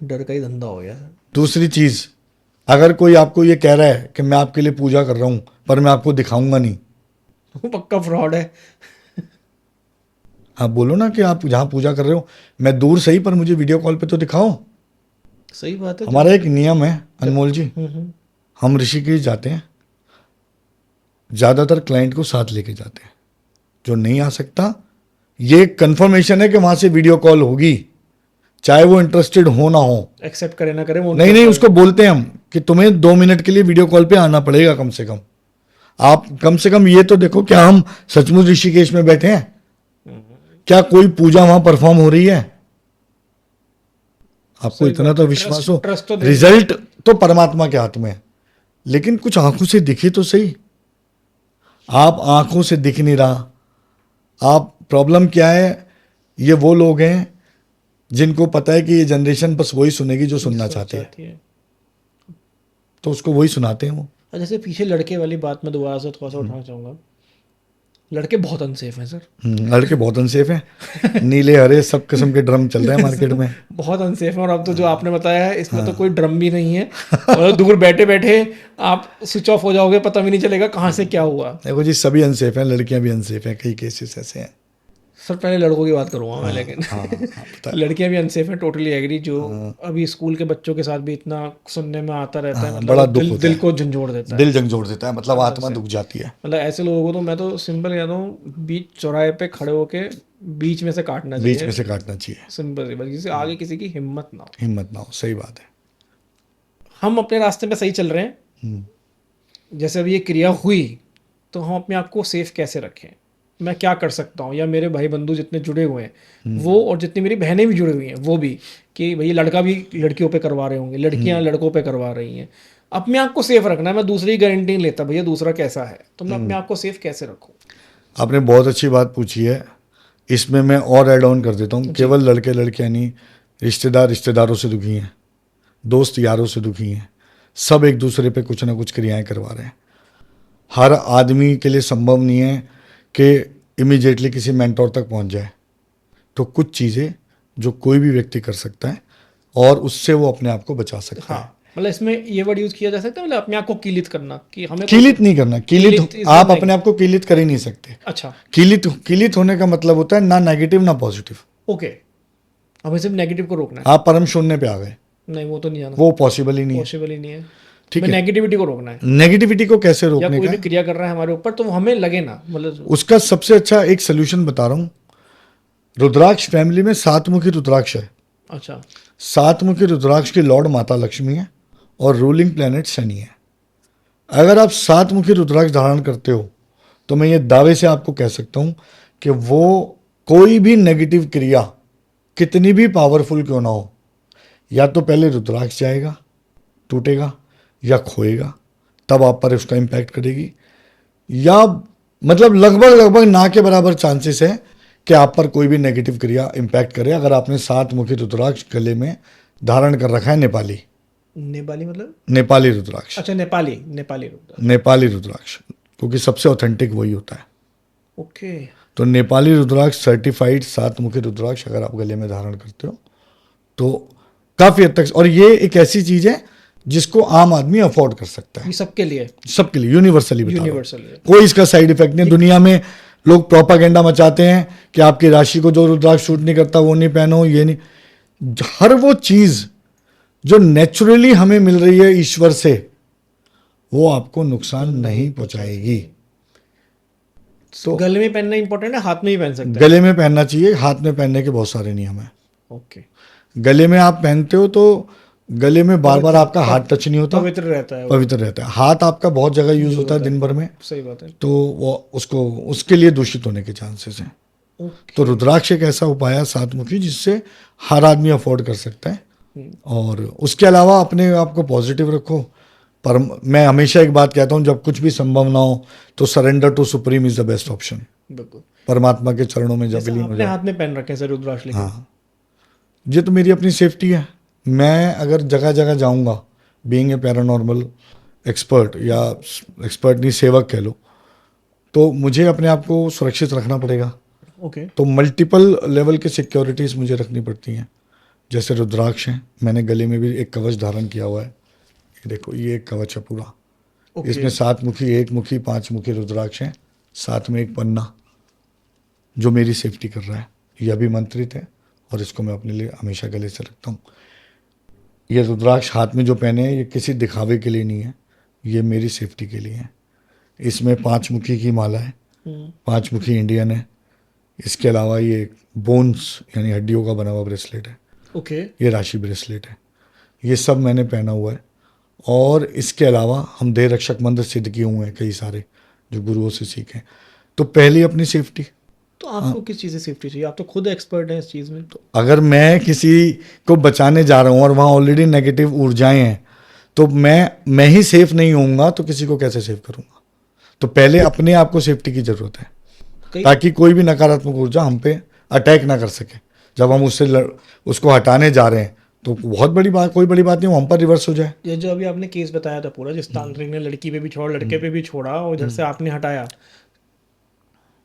Speaker 2: डर का ही धंधा हो गया।
Speaker 1: दूसरी चीज़, अगर कोई आपको ये कह रहा है कि मैं आपके लिए पूजा कर रहा हूं पर मैं आपको दिखाऊंगा नहीं,
Speaker 2: वो पक्का फ्रॉड है।
Speaker 1: आप बोलो ना कि आप जहां पूजा कर रहे हो मैं दूर सही पर मुझे वीडियो कॉल पे तो दिखाओ।
Speaker 2: सही बात है।
Speaker 1: हमारा एक नियम है अनमोल जी, हम ऋषिकेश जाते हैं, ज़्यादातर क्लाइंट को साथ लेके जाते हैं। जो नहीं आ सकता, ये कंफर्मेशन है कि वहां से वीडियो कॉल होगी, चाहे वो इंटरेस्टेड हो ना हो।
Speaker 2: एक्सेप्ट करे ना करे वो
Speaker 1: नहीं, उसको बोलते हैं हम कि तुम्हें 2 मिनट के लिए वीडियो कॉल पे आना पड़ेगा कम से कम। आप कम से कम ये तो देखो क्या हम सचमुच ऋषिकेश में बैठे हैं, क्या कोई पूजा वहां परफॉर्म हो रही है। आपको इतना तो विश्वास हो,
Speaker 2: ट्रस्ट तो
Speaker 1: रिजल्ट तो परमात्मा के हाथ में है, लेकिन कुछ आंखों से दिखे तो सही। आप आंखों से दिख नहीं रहा। आप प्रॉब्लम क्या है, ये वो लोग हैं जिनको पता है कि ये जनरेशन बस वही सुनेगी जो सुनना चाहती है, तो उसको वही सुनाते हैं वो।
Speaker 2: जैसे पीछे लड़के वाली बात में दोबारा से थोड़ा सा उठाना चाहूँगा। लड़के बहुत अनसेफ हैं सर।
Speaker 1: लड़के बहुत अनसेफ हैं, नीले हरे सब किस्म के ड्रम चल रहे हैं मार्केट में।
Speaker 2: बहुत अनसेफ है। और अब तो जो आपने बताया है इसमें तो कोई ड्रम भी नहीं है, और दूर बैठे बैठे आप स्विच ऑफ हो जाओगे, पता भी नहीं चलेगा कहाँ से क्या हुआ।
Speaker 1: देखो जी, सभी अनसेफ हैं, लड़कियां भी अनसेफ हैं, कई केसेस ऐसे हैं।
Speaker 2: सर पहले लड़कों की बात करूँगा मैं, लेकिन लड़कियां भी अनसेफ हैं, टोटली एग्री। जो अभी स्कूल के बच्चों के साथ भी इतना सुनने में आता रहता है, मतलब
Speaker 1: बड़ा दुख होता
Speaker 2: दिल
Speaker 1: है,
Speaker 2: को झंझोड़ देता है,
Speaker 1: दिल झंझोड़ देता है, मतलब आत्मा दुख जाती है।
Speaker 2: मतलब ऐसे लोगों को तो मैं तो सिंपल कहता हूँ, बीच चौराहे पे खड़े होके बीच में से काटना
Speaker 1: बीच
Speaker 2: चाहिए।
Speaker 1: में से काटना चाहिए,
Speaker 2: सिंपल सी बात, जिससे आगे किसी की हिम्मत ना हो।
Speaker 1: हिम्मत ना हो, सही बात है।
Speaker 2: हम अपने रास्ते पे सही चल रहे हैं, जैसे अभी ये क्रिया हुई, तो हम अपने आप को सेफ कैसे रखें? मैं क्या कर सकता हूँ, या मेरे भाई बंधु जितने जुड़े हुए हैं वो, और जितनी मेरी बहनें भी जुड़ी हुई हैं वो भी, कि भैया लड़का भी लड़कियों पे करवा रहे होंगे, लड़कियां लड़कों पे करवा रही हैं। अपने आप को सेफ रखना है। मैं दूसरी की गारंटी नहीं लेता भैया दूसरा कैसा है, तो मैं अपने आप को सेफ कैसे रखूँ?
Speaker 1: आपने बहुत अच्छी बात पूछी है। इसमें मैं और ऐड ऑन कर देता हूँ, केवल लड़के लड़कियाँ नहीं, रिश्तेदार रिश्तेदारों से दुखी हैं, दोस्त यारों से दुखी हैं, सब एक दूसरे पे कुछ ना कुछ क्रियाएं करवा रहे हैं। हर आदमी के लिए संभव नहीं है कि इमीडिएटली किसी मेंटोर तक पहुंच जाए। तो कुछ चीज़ें जो कोई भी व्यक्ति कर सकता है और उससे वो अपने आप को बचा सकता है।
Speaker 2: हाँ, मतलब इसमें ये वर्ड यूज किया जा सकता है, मतलब अपने आप को कीलित करना, कि हमें
Speaker 1: कीलित नहीं करना।
Speaker 2: कीलित
Speaker 1: कीलित
Speaker 2: is
Speaker 1: आप
Speaker 2: नहीं।
Speaker 1: अपने आप को कीलित कर ही नहीं सकते।
Speaker 2: अच्छा,
Speaker 1: कीलित होने का मतलब होता है ना नेगेटिव ना पॉजिटिव।
Speaker 2: ओके, हमें सिर्फ नेगेटिव को रोकना है।
Speaker 1: आप परम शून्य पे आ गए,
Speaker 2: नहीं, वो तो नहीं जाना,
Speaker 1: वो पॉसिबल ही नहीं है।
Speaker 2: पॉसिबल ही नहीं है।
Speaker 1: ठीक
Speaker 2: हमें
Speaker 1: है,
Speaker 2: नेगेटिविटी को रोकना है,
Speaker 1: नेगेटिविटी को कैसे
Speaker 2: या
Speaker 1: रोकने
Speaker 2: कोई
Speaker 1: का
Speaker 2: भी
Speaker 1: है?
Speaker 2: क्रिया कर रहा है हमारे ऊपर तो वो हमें लगे ना, मतलब
Speaker 1: उसका सबसे अच्छा एक सोल्यूशन बता रहा हूँ। रुद्राक्ष फैमिली में 7 मुखी रुद्राक्ष है।
Speaker 2: अच्छा,
Speaker 1: 7 मुखी रुद्राक्ष की लॉर्ड माता लक्ष्मी है और रूलिंग प्लेनेट शनि है। अगर आप 7 मुखी रुद्राक्ष धारण करते हो तो मैं ये दावे से आपको कह सकता हूं कि वो कोई भी नेगेटिव क्रिया कितनी भी पावरफुल क्यों ना हो, या तो पहले रुद्राक्ष जाएगा, टूटेगा या खोएगा, तब आप पर उसका इम्पैक्ट करेगी, या मतलब लगभग ना के बराबर चांसेस है कि आप पर कोई भी नेगेटिव क्रिया इम्पैक्ट करे अगर आपने 7 मुखी रुद्राक्ष गले में धारण कर रखा है। नेपाली
Speaker 2: नेपाली मतलब?
Speaker 1: नेपाली रुद्राक्ष,
Speaker 2: अच्छा, नेपाली रुद्राक्ष।
Speaker 1: नेपाली रुद्राक्ष, क्योंकि सबसे ऑथेंटिक वही होता है।
Speaker 2: ओके,
Speaker 1: तो नेपाली रुद्राक्ष सर्टिफाइड 7 मुखी रुद्राक्ष अगर आप गले में धारण करते हो तो काफी हद तक, और ये एक ऐसी चीज है जिसको आम आदमी अफोर्ड कर सकता है।
Speaker 2: ये सबके लिए,
Speaker 1: सबके लिए यूनिवर्सली बता रहा हूं।
Speaker 2: यूनिवर्सल है।
Speaker 1: कोई इसका साइड इफेक्ट नहीं। दुनिया में लोग प्रोपागेंडा मचाते हैं कि आपकी राशि को जो रुद्राक्ष सूट नहीं करता वो नहीं पहनो, ये नहीं। हर वो चीज जो नेचुरली हमें मिल रही है ईश्वर से, वो आपको नुकसान नहीं पहुंचाएगी।
Speaker 2: तो गले में पहनना इंपॉर्टेंट है, हाथ में ही पहन सकते हैं?
Speaker 1: गले में पहनना चाहिए। हाथ में पहनने के बहुत सारे नियम हैं।
Speaker 2: ओके,
Speaker 1: गले में आप पहनते हो तो गले में बार बार आपका हाथ टच नहीं होता,
Speaker 2: पवित्र रहता है वो।
Speaker 1: पवित्र रहता है। हाथ आपका बहुत जगह यूज होता है दिन भर में,
Speaker 2: सही बात है।
Speaker 1: तो वो उसको उसके लिए दूषित होने के चांसेस हैं।
Speaker 2: ओके,
Speaker 1: तो रुद्राक्ष एक ऐसा उपाय है 7 मुखी जिससे हर आदमी अफोर्ड कर सकता है। और उसके अलावा अपने आप को पॉजिटिव रखो। पर मैं हमेशा एक बात कहता हूँ, जब कुछ भी संभव ना हो तो surrender to supreme is the best option.
Speaker 2: बिल्कुल।
Speaker 1: परमात्मा के चरणों में जब
Speaker 2: जैसे
Speaker 1: विलीन हो
Speaker 2: आपने
Speaker 1: जाए।
Speaker 2: हाथ में पहन रखे हैं सर रुद्राक्ष, लेकिन
Speaker 1: हाँ, ये तो मेरी अपनी सेफ्टी है। मैं अगर जगह जगह जाऊंगा, बीइंग ए पैरानॉर्मल एक्सपर्ट, या एक्सपर्ट नहीं सेवक कह लो, तो मुझे अपने आप को सुरक्षित रखना पड़ेगा।
Speaker 2: ओके,
Speaker 1: तो मल्टीपल लेवल की सिक्योरिटीज मुझे रखनी पड़ती हैं। जैसे रुद्राक्ष है, मैंने गले में भी एक कवच धारण किया हुआ है। ये देखो, ये एक कवच है पूरा।
Speaker 2: ओके,
Speaker 1: इसमें 7 मुखी, 1 मुखी, 5 मुखी रुद्राक्ष हैं, साथ में एक पन्ना जो मेरी सेफ्टी कर रहा है। ये अभिमंत्रित है और इसको मैं अपने लिए हमेशा गले से रखता हूँ। ये रुद्राक्ष हाथ में जो पहने हैं, ये किसी दिखावे के लिए नहीं है, ये मेरी सेफ्टी के लिए है। इसमें 5 मुखी की माला है, 5 मुखी इंडियन है। इसके अलावा ये बोन्स यानी हड्डियों का बना हुआ ब्रेसलेट है।
Speaker 2: ओके,
Speaker 1: ये राशि ब्रेसलेट है। ये सब मैंने पहना हुआ है। और इसके अलावा हम देह रक्षक मंत्र सिद्ध किए हुए हैं कई सारे, जो गुरुओं से सीखे। तो पहली अपनी सेफ्टी।
Speaker 2: तो आपको किस चीज़ से सेफ्टी चाहिए? आप तो खुद एक्सपर्ट हैं इस चीज़ में। तो
Speaker 1: अगर मैं किसी को बचाने जा रहा हूँ और वहाँ ऑलरेडी नेगेटिव ऊर्जाएं हैं, तो मैं ही सेफ नहीं होऊंगा तो किसी को कैसे सेव करूंगा? तो पहले अपने आप को सेफ्टी की जरूरत है, ताकि कोई भी नकारात्मक ऊर्जा हम पे अटैक ना कर सके। जब हम उसको हटाने जा रहे हैं तो बहुत बड़ी बात, कोई बड़ी बात नहीं, वो हम पर रिवर्स हो जाए।
Speaker 2: ये जो अभी आपने केस बताया था पूरा, जिस तांत्रिक ने लड़की पे भी छोड़ा, लड़के पे भी छोड़ा, और उधर से आपने हटाया,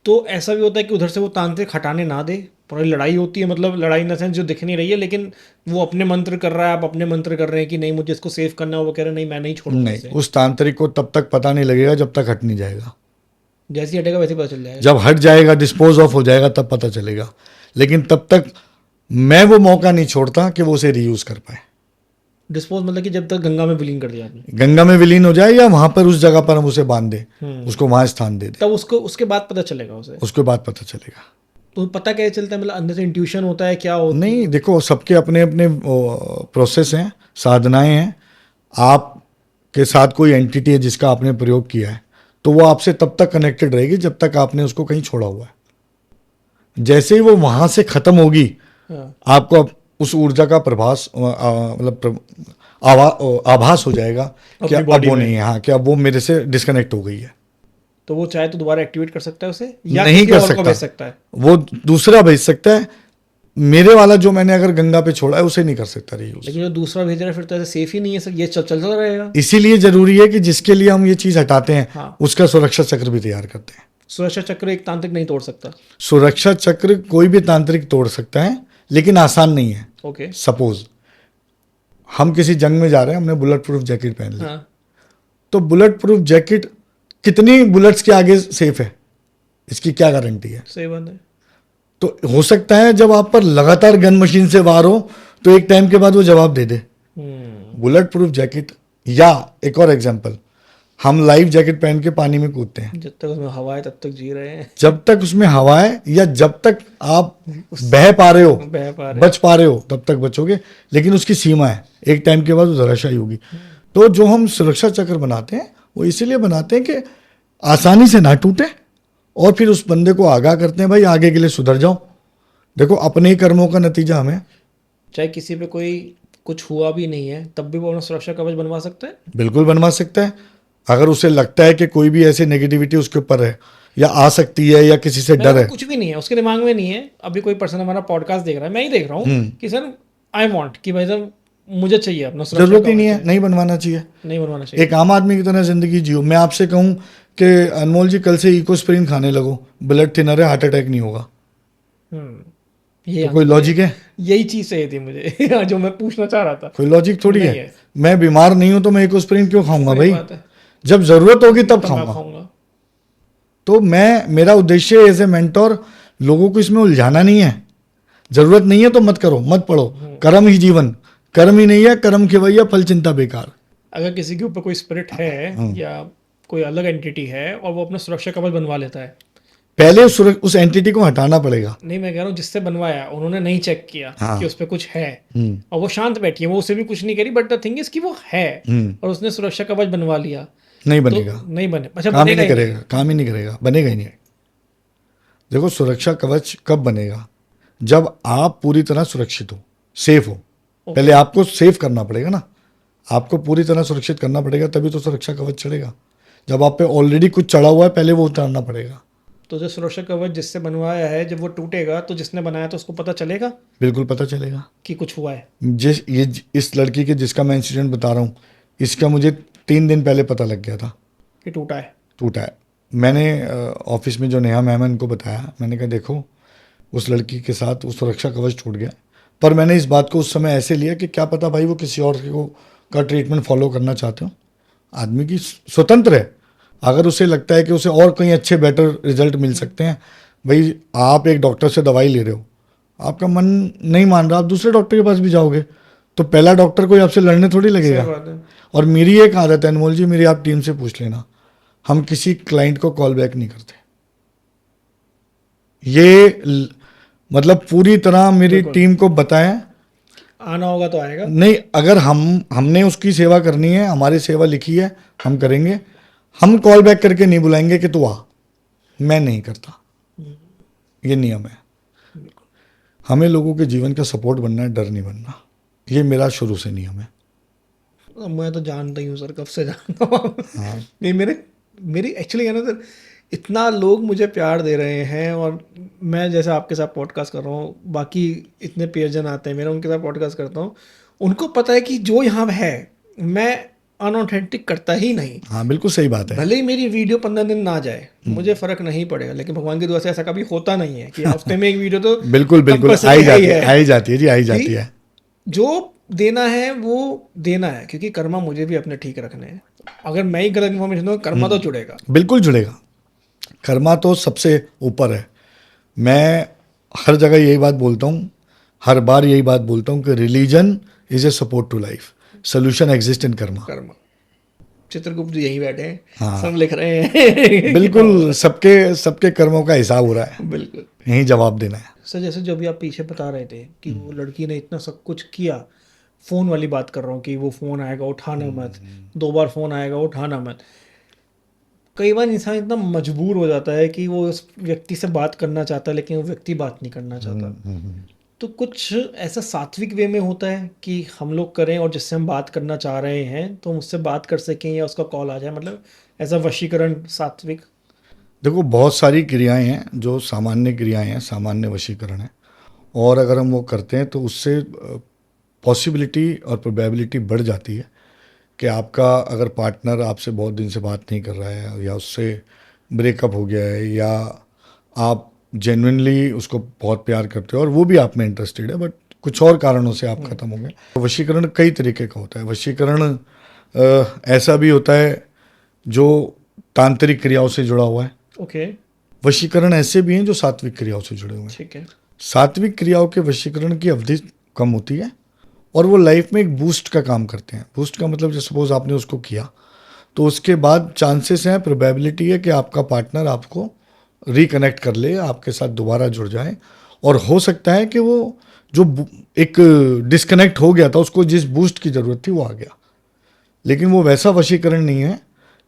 Speaker 2: तो ऐसा भी होता है कि उधर से वो तांत्रिक हटाने ना दे, पूरी लड़ाई होती है, मतलब लड़ाई इन द सेंस जो दिख नहीं रही है, लेकिन वो अपने मंत्र कर रहा है, आप अपने मंत्र कर रहे हैं कि नहीं मुझे इसको सेव करना है, वो कह रहे हैं नहीं मैं नहीं छोड़ूंगा
Speaker 1: नहीं,
Speaker 2: इसे।
Speaker 1: उस तांत्रिक को तब तक पता नहीं लगेगा जब तक हट नहीं जाएगा।
Speaker 2: जैसे ही हटेगा वैसे ही पता चल जाएगा।
Speaker 1: जब हट जाएगा, डिस्पोज ऑफ हो जाएगा, तब पता चलेगा। लेकिन तब तक मैं वो मौका नहीं छोड़ता कि वो उसे रीयूज कर पाए।
Speaker 2: डिस्पोज मतलब कि जब तक गंगा में विलीन कर दिया आपने,
Speaker 1: गंगा में विलीन हो जाए, या वहां पर उस जगह पर हम उसे बांध दें, उसको वहां स्थान दे दें,
Speaker 2: तब उसको उसके बाद पता चलेगा उसे।
Speaker 1: उसके बाद पता चलेगा।
Speaker 2: तो पता कैसे चलता है, मतलब अंदर से इंट्यूशन होता है क्या होता
Speaker 1: नहीं, देखो, सबके अपने अपने प्रोसेस हैं, साधनाएं हैं। आपके साथ कोई एंटिटी है जिसका आपने प्रयोग किया है, तो वो आपसे तब तक कनेक्टेड रहेगी जब तक आपने उसको कहीं छोड़ा हुआ है। जैसे ही वो वहां से खत्म होगी,
Speaker 2: हाँ,
Speaker 1: आपको अब उस ऊर्जा का प्रभास मतलब आभास हो जाएगा कि
Speaker 2: अपनी
Speaker 1: अब
Speaker 2: बॉडी
Speaker 1: वो
Speaker 2: में।
Speaker 1: नहीं है, हाँ, कि अब वो मेरे से डिस्कनेक्ट हो गई है।
Speaker 2: तो वो चाहे तो दोबारा एक्टिवेट कर सकता है उसे, या
Speaker 1: नहीं
Speaker 2: किसी
Speaker 1: कर
Speaker 2: और को
Speaker 1: सकता,
Speaker 2: भेज सकता है।
Speaker 1: वो दूसरा भेज सकता है। मेरे वाला जो मैंने अगर गंगा पे छोड़ा है उसे नहीं कर सकता रीयूज।
Speaker 2: लेकिन जो दूसरा भेज रहा है फिर तो ऐसे सेफ ही नहीं है सर, ये चलता रहेगा।
Speaker 1: इसीलिए जरूरी है कि जिसके लिए हम ये चीज हटाते हैं
Speaker 2: हाँ,
Speaker 1: उसका सुरक्षा चक्र भी तैयार करते हैं।
Speaker 2: सुरक्षा चक्र एक तांत्रिक नहीं तोड़ सकता।
Speaker 1: सुरक्षा चक्र कोई भी तांत्रिक तोड़ सकता है, लेकिन आसान नहीं है।
Speaker 2: ओके।
Speaker 1: सपोज हम किसी जंग में जा रहे हैं, हमने बुलेट प्रूफ जैकेट पहन ली,
Speaker 2: हाँ,
Speaker 1: तो बुलेट प्रूफ जैकेट कितनी बुलेट्स के आगे सेफ है, इसकी क्या गारंटी है?
Speaker 2: सही बात है।
Speaker 1: तो हो सकता है जब आप पर लगातार गन मशीन से वार हो तो एक टाइम के बाद वो जवाब दे दे। बुलेट प्रूफ जैकेट, या एक और एग्जांपल, हम लाइफ जैकेट पहन के पानी में कूदते हैं,
Speaker 2: जब तक उसमें हवा है तब तक जी रहे हैं।
Speaker 1: जब तक उसमें हवा है या जब तक आप बह पा रहे हो,
Speaker 2: बह पा रहे
Speaker 1: बच पा रहे हो, तब तक बचोगे, लेकिन उसकी सीमा है, एक टाइम के बाद वो धराशायी होगी। तो जो हम सुरक्षा चक्र बनाते हैं वो इसीलिए बनाते हैं कि आसानी से ना टूटे, और फिर उस बंदे को आगाह करते हैं, भाई आगे के लिए सुधर जाओ। देखो अपने ही कर्मों का नतीजा हमें।
Speaker 2: चाहे किसी पे कोई कुछ हुआ भी नहीं है तब भी वो अपना सुरक्षा कवच बनवा सकता है।
Speaker 1: बिल्कुल बनवा सकता है। अगर उसे लगता है कि कोई भी ऐसी नेगेटिविटी उसके ऊपर है या आ सकती है या किसी से डर है,
Speaker 2: कुछ भी नहीं है उसके दिमाग में, नहीं है। अभी कोई पर्सन हमारा पॉडकास्ट देख रहा है, मैं ही देख रहा हूँ कि सर आई वांट कि भाई साहब मुझे चाहिए अपना सुरक्षा
Speaker 1: जरूरत ही
Speaker 2: कवच
Speaker 1: नहीं है, नहीं बनवाना चाहिए।
Speaker 2: नहीं बनवाना चाहिए।
Speaker 1: एक आम आदमी की तरह जिंदगी जियो। मैं आपसे कहूं कि अनमोल जी कल से इकोस्प्रिन खाने लगो, ब्लड थिनर है, हार्ट अटैक नहीं होगा,
Speaker 2: ये
Speaker 1: तो कोई लॉजिक है?
Speaker 2: यही चीज चाहिए थी मुझे जो मैं पूछना चाह रहा था।
Speaker 1: कोई लॉजिक थोड़ी
Speaker 2: नहीं
Speaker 1: है।
Speaker 2: है।
Speaker 1: मैं बीमार नहीं हूं तो मैं इकोस्प्रिन क्यों खाऊंगा
Speaker 2: सही
Speaker 1: भाई?
Speaker 2: बात है।
Speaker 1: जब जरूरत होगी तब
Speaker 2: तब मैं
Speaker 1: खाऊंगा।
Speaker 2: खाऊंगा।
Speaker 1: तो मेरा उद्देश्य एज ए मेंटोर लोगों को इसमें उलझाना नहीं है। जरूरत नहीं है तो मत करो, मत पढ़ो। कर्म ही जीवन, कर्म ही नहीं है कर्म खेवैया, फल चिंता बेकार।
Speaker 2: अगर किसी के ऊपर कोई स्पिरिट है या कोई अलग एंटिटी है और वो अपना सुरक्षा कवच बनवा लेता है,
Speaker 1: पहले उस एंटिटी को हटाना पड़ेगा।
Speaker 2: नहीं मैं कह रहा हूँ जिससे बनवाया उन्होंने नहीं चेक किया
Speaker 1: हाँ।
Speaker 2: कि उस पर कुछ है और वो शांत बैठी है, वो उसे भी कुछ नहीं करी, बट द थिंग इज कि वो है और उसने सुरक्षा कवच बनवा लिया,
Speaker 1: नहीं
Speaker 2: तो
Speaker 1: बनेगा,
Speaker 2: नहीं बने। अच्छा
Speaker 1: काम ही
Speaker 2: बनेगा
Speaker 1: नहीं
Speaker 2: ही
Speaker 1: करेगा, काम ही नहीं करेगा, बनेगा ही नहीं। देखो सुरक्षा कवच कब बनेगा? जब आप पूरी तरह सुरक्षित हो, सेफ हो। पहले आपको सेफ करना पड़ेगा ना, आपको पूरी तरह सुरक्षित करना पड़ेगा, तभी तो सुरक्षा कवच चढ़ेगा। जब आप पे ऑलरेडी कुछ चढ़ा हुआ है पहले वो उतारना पड़ेगा।
Speaker 2: तो जो सुरक्षा कवच जिससे बनवाया है जब वो टूटेगा तो जिसने बनाया तो उसको पता चलेगा
Speaker 1: बिल्कुल पता चलेगा
Speaker 2: कि कुछ हुआ है।
Speaker 1: इस लड़की के जिसका मैं इंसिडेंट बता रहा हूँ, इसका मुझे 3 दिन पहले पता लग गया था
Speaker 2: कि टूटा है।
Speaker 1: टूटा है। मैंने ऑफिस में जो नेहा मैम है उनको बताया, मैंने कहा देखो उस लड़की के साथ वो सुरक्षा कवच टूट गया। पर मैंने इस बात को उस समय ऐसे लिया कि क्या पता भाई वो किसी और का ट्रीटमेंट फॉलो करना चाहते हो। आदमी की स्वतंत्र है, अगर उसे लगता है कि उसे और कहीं अच्छे बेटर रिजल्ट मिल सकते हैं। भाई आप एक डॉक्टर से दवाई ले रहे हो, आपका मन नहीं मान रहा, आप दूसरे डॉक्टर के पास भी जाओगे, तो पहला डॉक्टर कोई आपसे लड़ने थोड़ी लगेगा।
Speaker 2: सही बात है।
Speaker 1: और मेरी एक आदत है अनमोल जी, मेरी आप टीम से पूछ लेना, हम किसी क्लाइंट को कॉल बैक नहीं करते। मतलब पूरी तरह मेरी टीम को बताएं,
Speaker 2: आना होगा तो आएगा।
Speaker 1: नहीं अगर हमने उसकी सेवा करनी है, हमारी सेवा लिखी है, हम करेंगे। हम कॉल बैक करके नहीं बुलाएंगे कि तू आ, मैं नहीं करता, ये नियम है। हमें लोगों के जीवन का सपोर्ट बनना है, डर नहीं बनना, ये मेरा शुरू से नियम है।
Speaker 2: मैं तो जानता ही हूँ सर, कब से जानता हूँ।
Speaker 1: हाँ।
Speaker 2: नहीं मेरी एक्चुअली है ना सर, इतना लोग मुझे प्यार दे रहे हैं और मैं जैसे आपके साथ पॉडकास्ट कर रहा हूँ, बाकी इतने पेयजन आते हैं मेरा, उनके साथ पॉडकास्ट करता हूँ, उनको पता है कि जो यहाँ है मैं अनऑथेंटिक करता ही नहीं।
Speaker 1: हाँ बिल्कुल सही बात है।
Speaker 2: भले ही मेरी वीडियो 15 दिन ना जाए मुझे फर्क नहीं पड़ेगा, लेकिन भगवान की दुआ से ऐसा कभी होता नहीं है कि हफ्ते में एक वीडियो तो
Speaker 1: बिल्कुल बिल्कुल
Speaker 2: compulsory
Speaker 1: आई
Speaker 2: है
Speaker 1: जाती है जी, आई जाती है।
Speaker 2: जो देना है वो देना है, क्योंकि कर्मा मुझे भी अपने ठीक रखने हैं। अगर मैं ही गलत इन्फॉर्मेशन दूँ कर्मा तो जुड़ेगा।
Speaker 1: बिल्कुल जुड़ेगा, कर्मा तो सबसे ऊपर है। मैं हर जगह यही बात बोलता हूँ, हर बार यही बात बोलता हूँ कि religion is a support to life, solution exist in karma.
Speaker 2: Karma. Chitragupta ji यहीं बैठे हैं,
Speaker 1: हाँ।
Speaker 2: सब लिख रहे हैं।
Speaker 1: बिल्कुल सबके कर्मों का हिसाब हो रहा है,
Speaker 2: बिल्कुल
Speaker 1: यही जवाब देना है।
Speaker 2: सर जैसे जो भी आप पीछे बता रहे थे कि वो लड़की ने इतना सब कुछ किया, फ़ोन वाली बात कर रहा हूँ कि वो फ़ोन आएगा उठाना मत, 2 बार फ़ोन आएगा उठाना मत, कई बार इंसान इतना मजबूर हो जाता है कि वो उस व्यक्ति से बात करना चाहता है लेकिन वो व्यक्ति बात नहीं करना चाहता। तो कुछ ऐसा सात्विक वे में होता है कि हम लोग करें और जिससे हम बात करना चाह रहे हैं तो हम उससे बात कर सकें या उसका कॉल आ जाए, मतलब ऐसा वशीकरण सात्विक।
Speaker 1: देखो, बहुत सारी क्रियाएं हैं जो सामान्य क्रियाएं हैं, सामान्य वशीकरण है, और अगर हम वो करते हैं तो उससे पॉसिबिलिटी और प्रोबेबिलिटी बढ़ जाती है कि आपका अगर पार्टनर आपसे बहुत दिन से बात नहीं कर रहा है, या उससे ब्रेकअप हो गया है, या आप जेन्युइनली उसको बहुत प्यार करते हो और वो भी आप में इंटरेस्टेड है, बट कुछ और कारणों से आप ख़त्म हो गए। वशीकरण कई तरीके का होता है। वशीकरण ऐसा भी होता है जो तांत्रिक क्रियाओं से जुड़ा हुआ है।
Speaker 2: ओके।
Speaker 1: वशीकरण ऐसे भी हैं जो सात्विक क्रियाओं से जुड़े हुए हैं।
Speaker 2: ठीक है।
Speaker 1: सात्विक क्रियाओं के वशीकरण की अवधि कम होती है और वो लाइफ में एक बूस्ट का काम करते हैं। बूस्ट का मतलब, जैसे सपोज आपने उसको किया तो उसके बाद चांसेस हैं, प्रोबेबिलिटी है कि आपका पार्टनर आपको रिकनेक्ट कर ले, आपके साथ दोबारा जुड़ जाए, और हो सकता है कि वो जो एक डिस्कनेक्ट हो गया था, उसको जिस बूस्ट की ज़रूरत थी वो आ गया। लेकिन वो वैसा वशीकरण नहीं है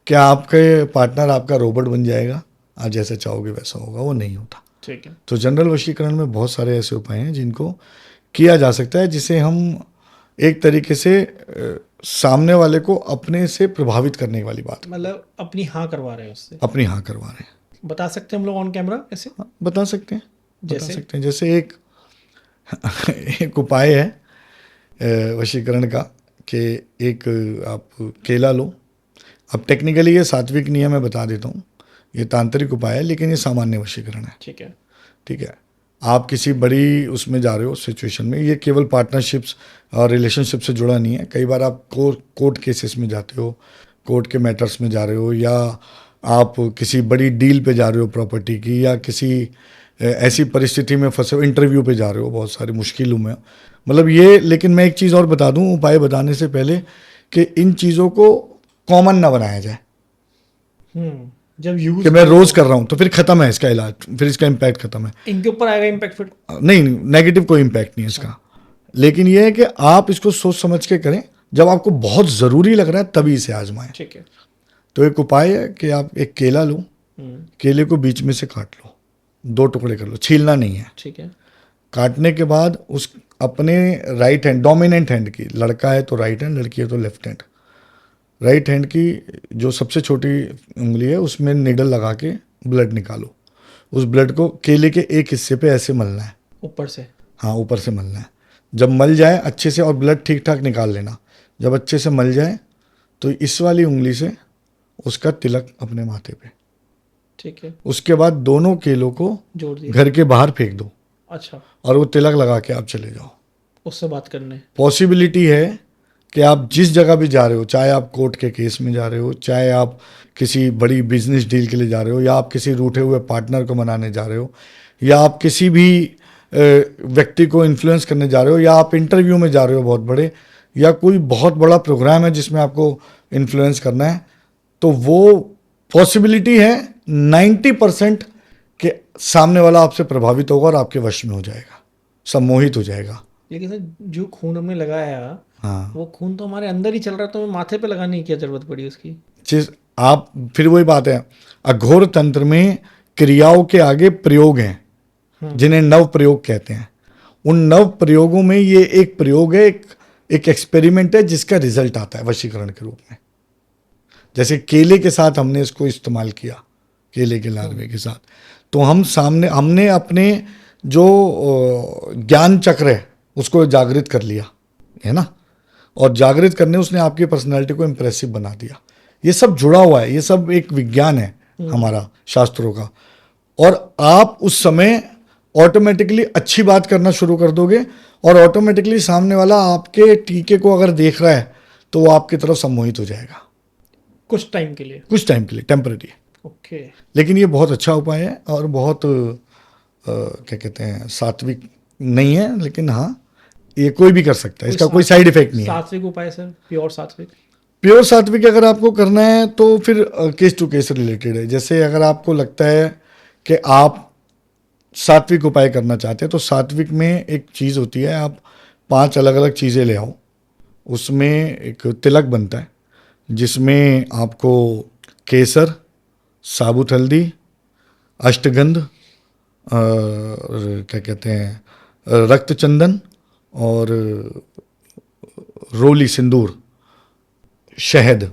Speaker 1: कि आपके पार्टनर आपका रोबोट बन जाएगा, आप जैसे चाहोगे वैसा होगा, वो नहीं होता।
Speaker 2: ठीक है।
Speaker 1: तो जनरल वशीकरण में बहुत सारे ऐसे उपाय हैं जिनको किया जा सकता है, जिसे हम एक तरीके से सामने वाले को अपने से प्रभावित करने वाली बात,
Speaker 2: मतलब अपनी हाँ करवा रहे हैं उससे।
Speaker 1: अपनी हाँ करवा रहे हैं।
Speaker 2: बता सकते हैं हम लोग ऑन कैमरा ऐसे?
Speaker 1: हाँ, बता सकते हैं, बता
Speaker 2: जैसे?
Speaker 1: सकते हैं। जैसे एक एक उपाय है वशीकरण का कि एक आप केला लो। अब टेक्निकली ये सात्विक नियम मैं बता देता हूँ, ये तांत्रिक उपाय है लेकिन ये सामान्य वशीकरण है।
Speaker 2: ठीक है।
Speaker 1: ठीक है, आप किसी बड़ी उसमें जा रहे हो सिचुएशन में, ये केवल पार्टनरशिप्स और रिलेशनशिप से जुड़ा नहीं है। कई बार आप कोर्ट केसेस में जाते हो, कोर्ट के मैटर्स में जा रहे हो, या आप किसी बड़ी डील पे जा रहे हो प्रॉपर्टी की, या किसी ऐसी परिस्थिति में फंसे हो, इंटरव्यू पे जा रहे हो बहुत सारी मुश्किलों में, मतलब ये। लेकिन मैं एक चीज़ और बता दूं उपाय बताने से पहले, कि इन चीज़ों को कॉमन ना बनाया जाए
Speaker 2: जब यूज
Speaker 1: कि मैं रोज़ कर रहा हूँ तो फिर ख़त्म है इसका इलाज, फिर इसका इम्पैक्ट ख़त्म है।
Speaker 2: इनके ऊपर आएगा इम्पैक्ट फिर?
Speaker 1: नहीं, नेगेटिव कोई इम्पैक्ट नहीं है इसका। लेकिन ये है कि आप इसको सोच समझ के करें, जब आपको बहुत ज़रूरी लग रहा है तभी इसे आजमाएं।
Speaker 2: ठीक है।
Speaker 1: तो एक उपाय है कि आप एक केला लो, केले को बीच में से काट लो, 2 टुकड़े कर लो, छीलना नहीं है।
Speaker 2: ठीक है।
Speaker 1: काटने के बाद उस अपने राइट हैंड, डोमिनेंट हैंड की, लड़का है तो राइट हैंड, लड़की है तो लेफ्ट हैंड, राइट हैंड की जो सबसे छोटी उंगली है उसमें निडल लगा के ब्लड निकालो। उस ब्लड को केले के एक हिस्से पे ऐसे मलना है,
Speaker 2: ऊपर से।
Speaker 1: हाँ, ऊपर से मलना है। जब मल जाए अच्छे से, और ब्लड ठीक ठाक निकाल लेना, जब अच्छे से मल जाए तो इस वाली उंगली से उसका तिलक अपने माथे पे।
Speaker 2: ठीक है।
Speaker 1: उसके बाद दोनों केलों को
Speaker 2: जोड़ दिया।
Speaker 1: घर के बाहर फेंक दो,
Speaker 2: अच्छा।
Speaker 1: और वो तिलक लगा के आप चले जाओ।
Speaker 2: उससे बात करने।
Speaker 1: पॉसिबिलिटी है कि आप जिस जगह भी जा रहे हो, चाहे आप कोर्ट के केस में जा रहे हो, चाहे आप किसी बड़ी बिजनेस डील के लिए जा रहे हो, या आप किसी रूठे हुए पार्टनर को मनाने जा रहे हो, या आप किसी भी व्यक्ति को इन्फ्लुएंस करने जा रहे हो, या आप इंटरव्यू में जा रहे हो बहुत बड़े, या कोई बहुत बड़ा प्रोग्राम है जिसमें आपको इन्फ्लुएंस करना है, तो वो पॉसिबिलिटी है 90% कि सामने वाला आपसे प्रभावित होगा और आपके वश में हो जाएगा, सम्मोहित हो जाएगा।
Speaker 2: लेकिन सर, जो खून हमने लगाया,
Speaker 1: हाँ,
Speaker 2: वो खून तो हमारे अंदर ही चल रहा है, तो हमें माथे पे लगाने की क्या जरूरत पड़ी उसकी?
Speaker 1: चीज आप, फिर वही बात है, अघोर तंत्र में क्रियाओं के आगे प्रयोग हैं जिन्हें नव प्रयोग कहते हैं। उन नव प्रयोगों में ये एक प्रयोग है, एक एक्सपेरिमेंट है जिसका रिजल्ट आता है वशीकरण के रूप में। जैसे केले के साथ हमने इसको इस्तेमाल किया, केले के लार्वे के साथ, तो हमने अपने जो ज्ञान चक्र है उसको जागृत कर लिया, है ना, और जागृत करने उसने आपकी पर्सनैलिटी को इम्प्रेसिव बना दिया। ये सब जुड़ा हुआ है, ये सब एक विज्ञान है हमारा शास्त्रों का। और आप उस समय ऑटोमेटिकली अच्छी बात करना शुरू कर दोगे, और ऑटोमेटिकली सामने वाला आपके टीके को अगर देख रहा है तो वो आपकी तरफ सम्मोहित हो जाएगा,
Speaker 2: कुछ टाइम के लिए।
Speaker 1: कुछ टाइम के लिए, टेम्पररी।
Speaker 2: ओके।
Speaker 1: लेकिन ये बहुत अच्छा उपाय है और बहुत क्या कहते हैं, सात्विक नहीं है, लेकिन हाँ, ये कोई भी कर सकता है, इसका कोई साइड इफेक्ट नहीं है।
Speaker 2: सात्विक उपाय सर, प्योर सात्विक?
Speaker 1: प्योर सात्विक अगर आपको करना है तो फिर केस टू केस रिलेटेड है। जैसे अगर आपको लगता है कि आप सात्विक उपाय करना चाहते हैं, तो सात्विक में एक चीज़ होती है, आप 5 अलग अलग चीज़ें ले आओ, उसमें एक तिलक बनता है जिसमें आपको केसर, साबुत हल्दी, अष्टगंध, क्या कहते हैं, रक्त चंदन और रोली सिंदूर, शहद,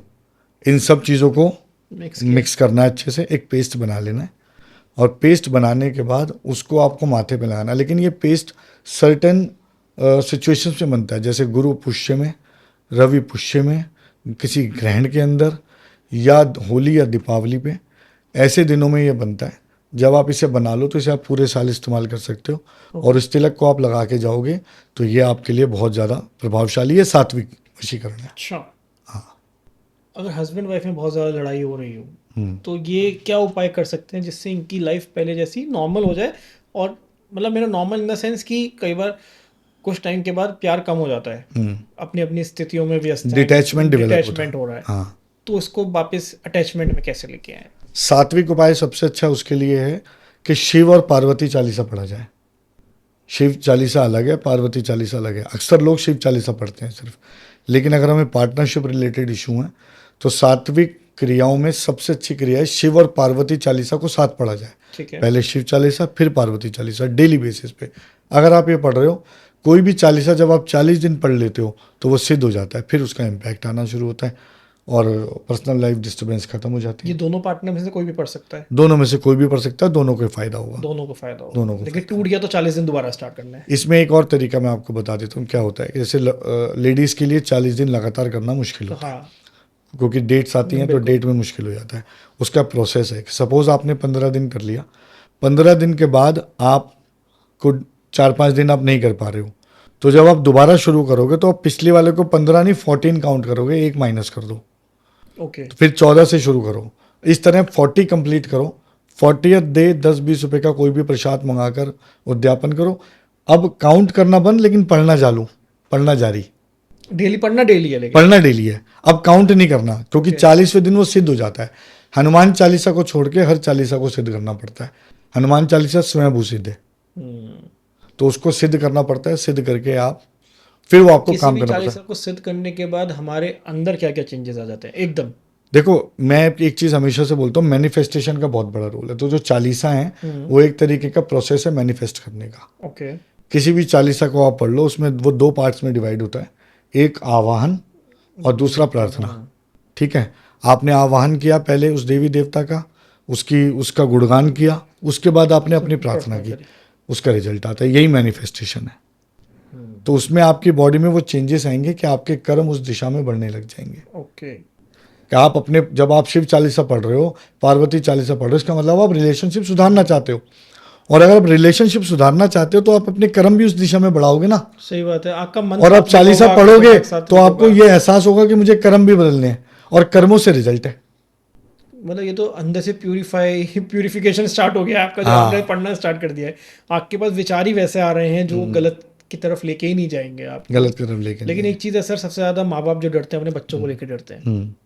Speaker 1: इन सब चीज़ों को मिक्स करना है अच्छे से, एक पेस्ट बना लेना है। और पेस्ट बनाने के बाद उसको आपको माथे पे लगाना है। लेकिन ये पेस्ट सर्टेन सिचुएशंस में बनता है, जैसे गुरु पुष्य में, रवि पुष्य में, किसी ग्रहण के अंदर, या होली या दीपावली पे, ऐसे दिनों में ये बनता है। जब आप इसे बना लो तो इसे आप पूरे साल इस्तेमाल कर सकते हो। और इस तिलक को आप लगा के जाओगे तो ये आपके लिए बहुत ज़्यादा प्रभावशाली है, सात्विक वशीकरण है।
Speaker 2: अच्छा,
Speaker 1: हाँ।
Speaker 2: अगर हस्बैंड वाइफ में बहुत ज़्यादा लड़ाई हो रही हो तो ये क्या उपाय कर सकते हैं जिससे इनकी लाइफ पहले जैसी नॉर्मल हो जाए? और मतलब मेरा नॉर्मल इन द सेंस कि कई बार कुछ टाइम के बाद प्यार कम हो जाता है, अपनी अपनी स्थितियों में व्यस्त हैं,
Speaker 1: डिटैचमेंट डेवलप होता है।
Speaker 2: डिटैचमेंट हो रहा है,
Speaker 1: हाँ।
Speaker 2: तो उसको वापस अटैचमेंट में कैसे लेके आए?
Speaker 1: सात्विक उपाय सबसे अच्छा उसके लिए है कि शिव और पार्वती चालीसा पढ़ा जाए। शिव चालीसा अलग है, पार्वती चालीसा अलग है। अक्सर लोग शिव चालीसा पढ़ते हैं सिर्फ, लेकिन अगर हमें पार्टनरशिप रिलेटेड इशू है तो सात्विक क्रियाओं में सबसे अच्छी क्रिया है शिव और पार्वती चालीसा को साथ पढ़ा जाए।
Speaker 2: ठीक है।
Speaker 1: पहले शिव चालीसा फिर पार्वती चालीसा, डेली बेसिस पे। अगर आप ये पढ़ रहे हो, कोई भी चालीसा जब आप 40 दिन पढ़ लेते हो तो वो सिद्ध हो जाता है, फिर उसका इम्पैक्ट आना शुरू होता है और पर्सनल लाइफ डिस्टर्बेंस खत्म हो जाती
Speaker 2: ये
Speaker 1: है।
Speaker 2: दोनों पार्टनर में से कोई भी पढ़ सकता है?
Speaker 1: दोनों में से कोई भी पढ़ सकता है, दोनों को फायदा होगा।
Speaker 2: दोनों को फायदा होगा।
Speaker 1: दोनों को
Speaker 2: लेकिन टूट गया तो 40 दिन दोबारा स्टार्ट करना है।
Speaker 1: इसमें एक और तरीका मैं आपको बता देता हूँ क्या होता है। जैसे लेडीज़ के लिए 40 दिन लगातार करना मुश्किल
Speaker 2: तो
Speaker 1: होता है,
Speaker 2: हाँ,
Speaker 1: क्योंकि डेट्स आती हैं तो डेट में मुश्किल हो जाता है। उसका प्रोसेस है कि सपोज आपने 15 दिन कर लिया, 15 दिन के बाद आपको 4-5 दिन आप नहीं कर पा रहे हो, तो जब आप दोबारा शुरू करोगे तो आप पिछले वाले को 15 नहीं 14 काउंट करोगे, एक माइनस कर दो,
Speaker 2: ओके,
Speaker 1: तो फिर 14 से शुरू करो। इस तरह 40 कंप्लीट करो। 40th डे 10-20 रुपए का कोई भी प्रसाद मंगाकर उद्यापन करो। अब काउंट करना बंद, लेकिन पढ़ना चालू, पढ़ना जारी।
Speaker 2: डेली पढ़ना डेली है लेकिन
Speaker 1: पढ़ना डेली है, अब काउंट नहीं करना, क्योंकि 40वें दिन वो सिद्ध हो जाता है। हनुमान चालीसा को छोड़ के हर चालीसा को सिद्ध करना पड़ता है। हनुमान चालीसा स्वयंभू सिद्ध है, तो उसको सिद्ध करना पड़ता है। सिद्ध करके आप फिर वो आपको
Speaker 2: किसी
Speaker 1: काम
Speaker 2: भी
Speaker 1: करना पड़ता
Speaker 2: चालीसा
Speaker 1: है।
Speaker 2: को सिद्ध करने के बाद हमारे अंदर क्या क्या चेंजेस आ जाते हैं एकदम?
Speaker 1: देखो, मैं एक चीज़ हमेशा से बोलता हूँ, मैनिफेस्टेशन का बहुत बड़ा रोल है। तो जो चालीसा है वो एक तरीके का प्रोसेस है मैनिफेस्ट करने का।
Speaker 2: ओके,
Speaker 1: किसी भी चालीसा को आप पढ़ लो, उसमें वो 2 पार्ट्स में डिवाइड होता है, एक आवाहन और दूसरा प्रार्थना। ठीक है, आपने आवाहन किया पहले उस देवी देवता का, उसका गुणगान किया, उसके बाद आपने अपनी प्रार्थना की, उसका रिजल्ट आता है। यही मैनिफेस्टेशन है। तो उसमें आपकी बॉडी में वो चेंजेस आएंगे कि आपके कर्म उस दिशा में बढ़ने लग जाएंगे।
Speaker 2: ओके,
Speaker 1: कि आप अपने, जब आप शिव चालीसा पढ़ रहे हो, पार्वती चालीसा पढ़ रहे हो, इसका मतलब आप रिलेशनशिप सुधारना चाहते हो। और अगर आप रिलेशनशिप सुधारना चाहते हो तो आप अपने कर्म भी उस दिशा में बढ़ाओगे ना।
Speaker 2: सही बात है। आपका मन
Speaker 1: और आप
Speaker 2: साफ
Speaker 1: चालीसा
Speaker 2: होगा,
Speaker 1: पढ़ोगे
Speaker 2: आपका साथ
Speaker 1: तो आपको
Speaker 2: होगा।
Speaker 1: ये एहसास होगा कि मुझे कर्म भी बदलने हैं, और कर्मों से रिजल्ट है।
Speaker 2: मतलब ये तो अंदर से प्यूरिफिकेशन स्टार्ट हो गया आपका, जो
Speaker 1: हाँ।
Speaker 2: आपने पढ़ना स्टार्ट कर दिया है। आपके पास विचार ही वैसे आ रहे हैं जो गलत की तरफ लेके ही नहीं जाएंगे आप।
Speaker 1: गलत कर्म लेके
Speaker 2: लेकिन एक चीज़ है सर, सबसे ज़्यादा माँ बाप जो डरते हैं अपने बच्चों को लेकर डरते हैं।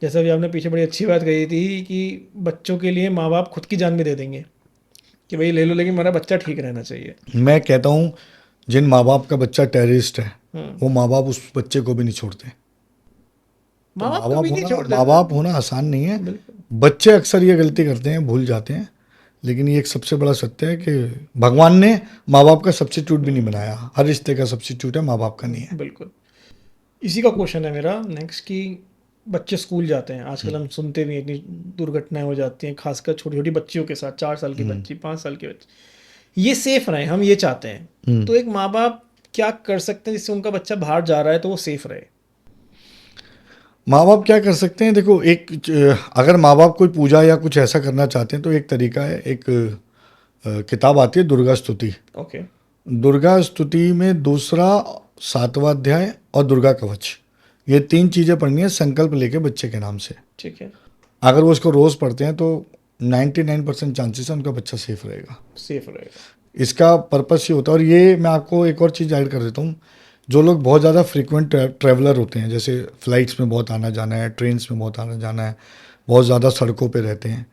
Speaker 2: जैसा भी आपने पीछे बड़ी अच्छी बात कही थी कि बच्चों के लिए माँ बाप खुद की जान भी दे देंगे कि भाई ले लो, लेकिन मेरा बच्चा ठीक रहना चाहिए।
Speaker 1: मैं कहता हूँ, जिन माँ बाप का बच्चा टेररिस्ट है वो माँ बाप उस बच्चे को भी नहीं छोड़ते।
Speaker 2: माँ बाप कभी नहीं छोड़ते।
Speaker 1: माँ बाप होना आसान नहीं है।
Speaker 2: बिल्कुल।
Speaker 1: बच्चे अक्सर ये गलती करते हैं, भूल जाते हैं। लेकिन ये एक सबसे बड़ा सत्य है कि भगवान ने माँ बाप का सब्स्टिट्यूट भी नहीं बनाया। हर रिश्ते का सब्स्टिट्यूट है, माँ बाप का नहीं है।
Speaker 2: बिल्कुल। इसी का क्वेश्चन है मेरा नेक्स्ट कि बच्चे स्कूल जाते हैं, आजकल हम सुनते भी हैं इतनी दुर्घटनाएं हो जाती हैं, खासकर छोटी छोटी बच्चियों के साथ, 4 साल की बच्ची, 5 साल की बच्ची। ये सेफ रहे, हम ये चाहते हैं। तो एक माँ बाप क्या कर सकते हैं जिससे उनका बच्चा बाहर जा रहा है तो वो सेफ रहे?
Speaker 1: माँ बाप क्या कर सकते हैं? देखो, अगर माँ बाप कोई पूजा या कुछ ऐसा करना चाहते हैं तो एक तरीका है, एक किताब आती है दुर्गा स्तुति।
Speaker 2: ओके,
Speaker 1: दुर्गा स्तुति में दूसरा 7वां अध्याय और दुर्गा कवच, ये 3 चीज़ें पढ़नी है संकल्प लेके बच्चे के नाम से।
Speaker 2: ठीक है,
Speaker 1: अगर वो इसको रोज़ पढ़ते हैं तो 99% चांसेस है उनका बच्चा सेफ रहेगा।
Speaker 2: सेफ रहेगा।
Speaker 1: इसका पर्पस ये होता है। और ये मैं आपको एक और चीज़ ऐड कर देता हूँ, जो लोग बहुत ज़्यादा फ्रीक्वेंट ट्रैवलर होते हैं, जैसे फ्लाइट्स में बहुत आना जाना है, ट्रेन्स में बहुत आना जाना है, बहुत ज़्यादा सड़कों पे रहते हैं,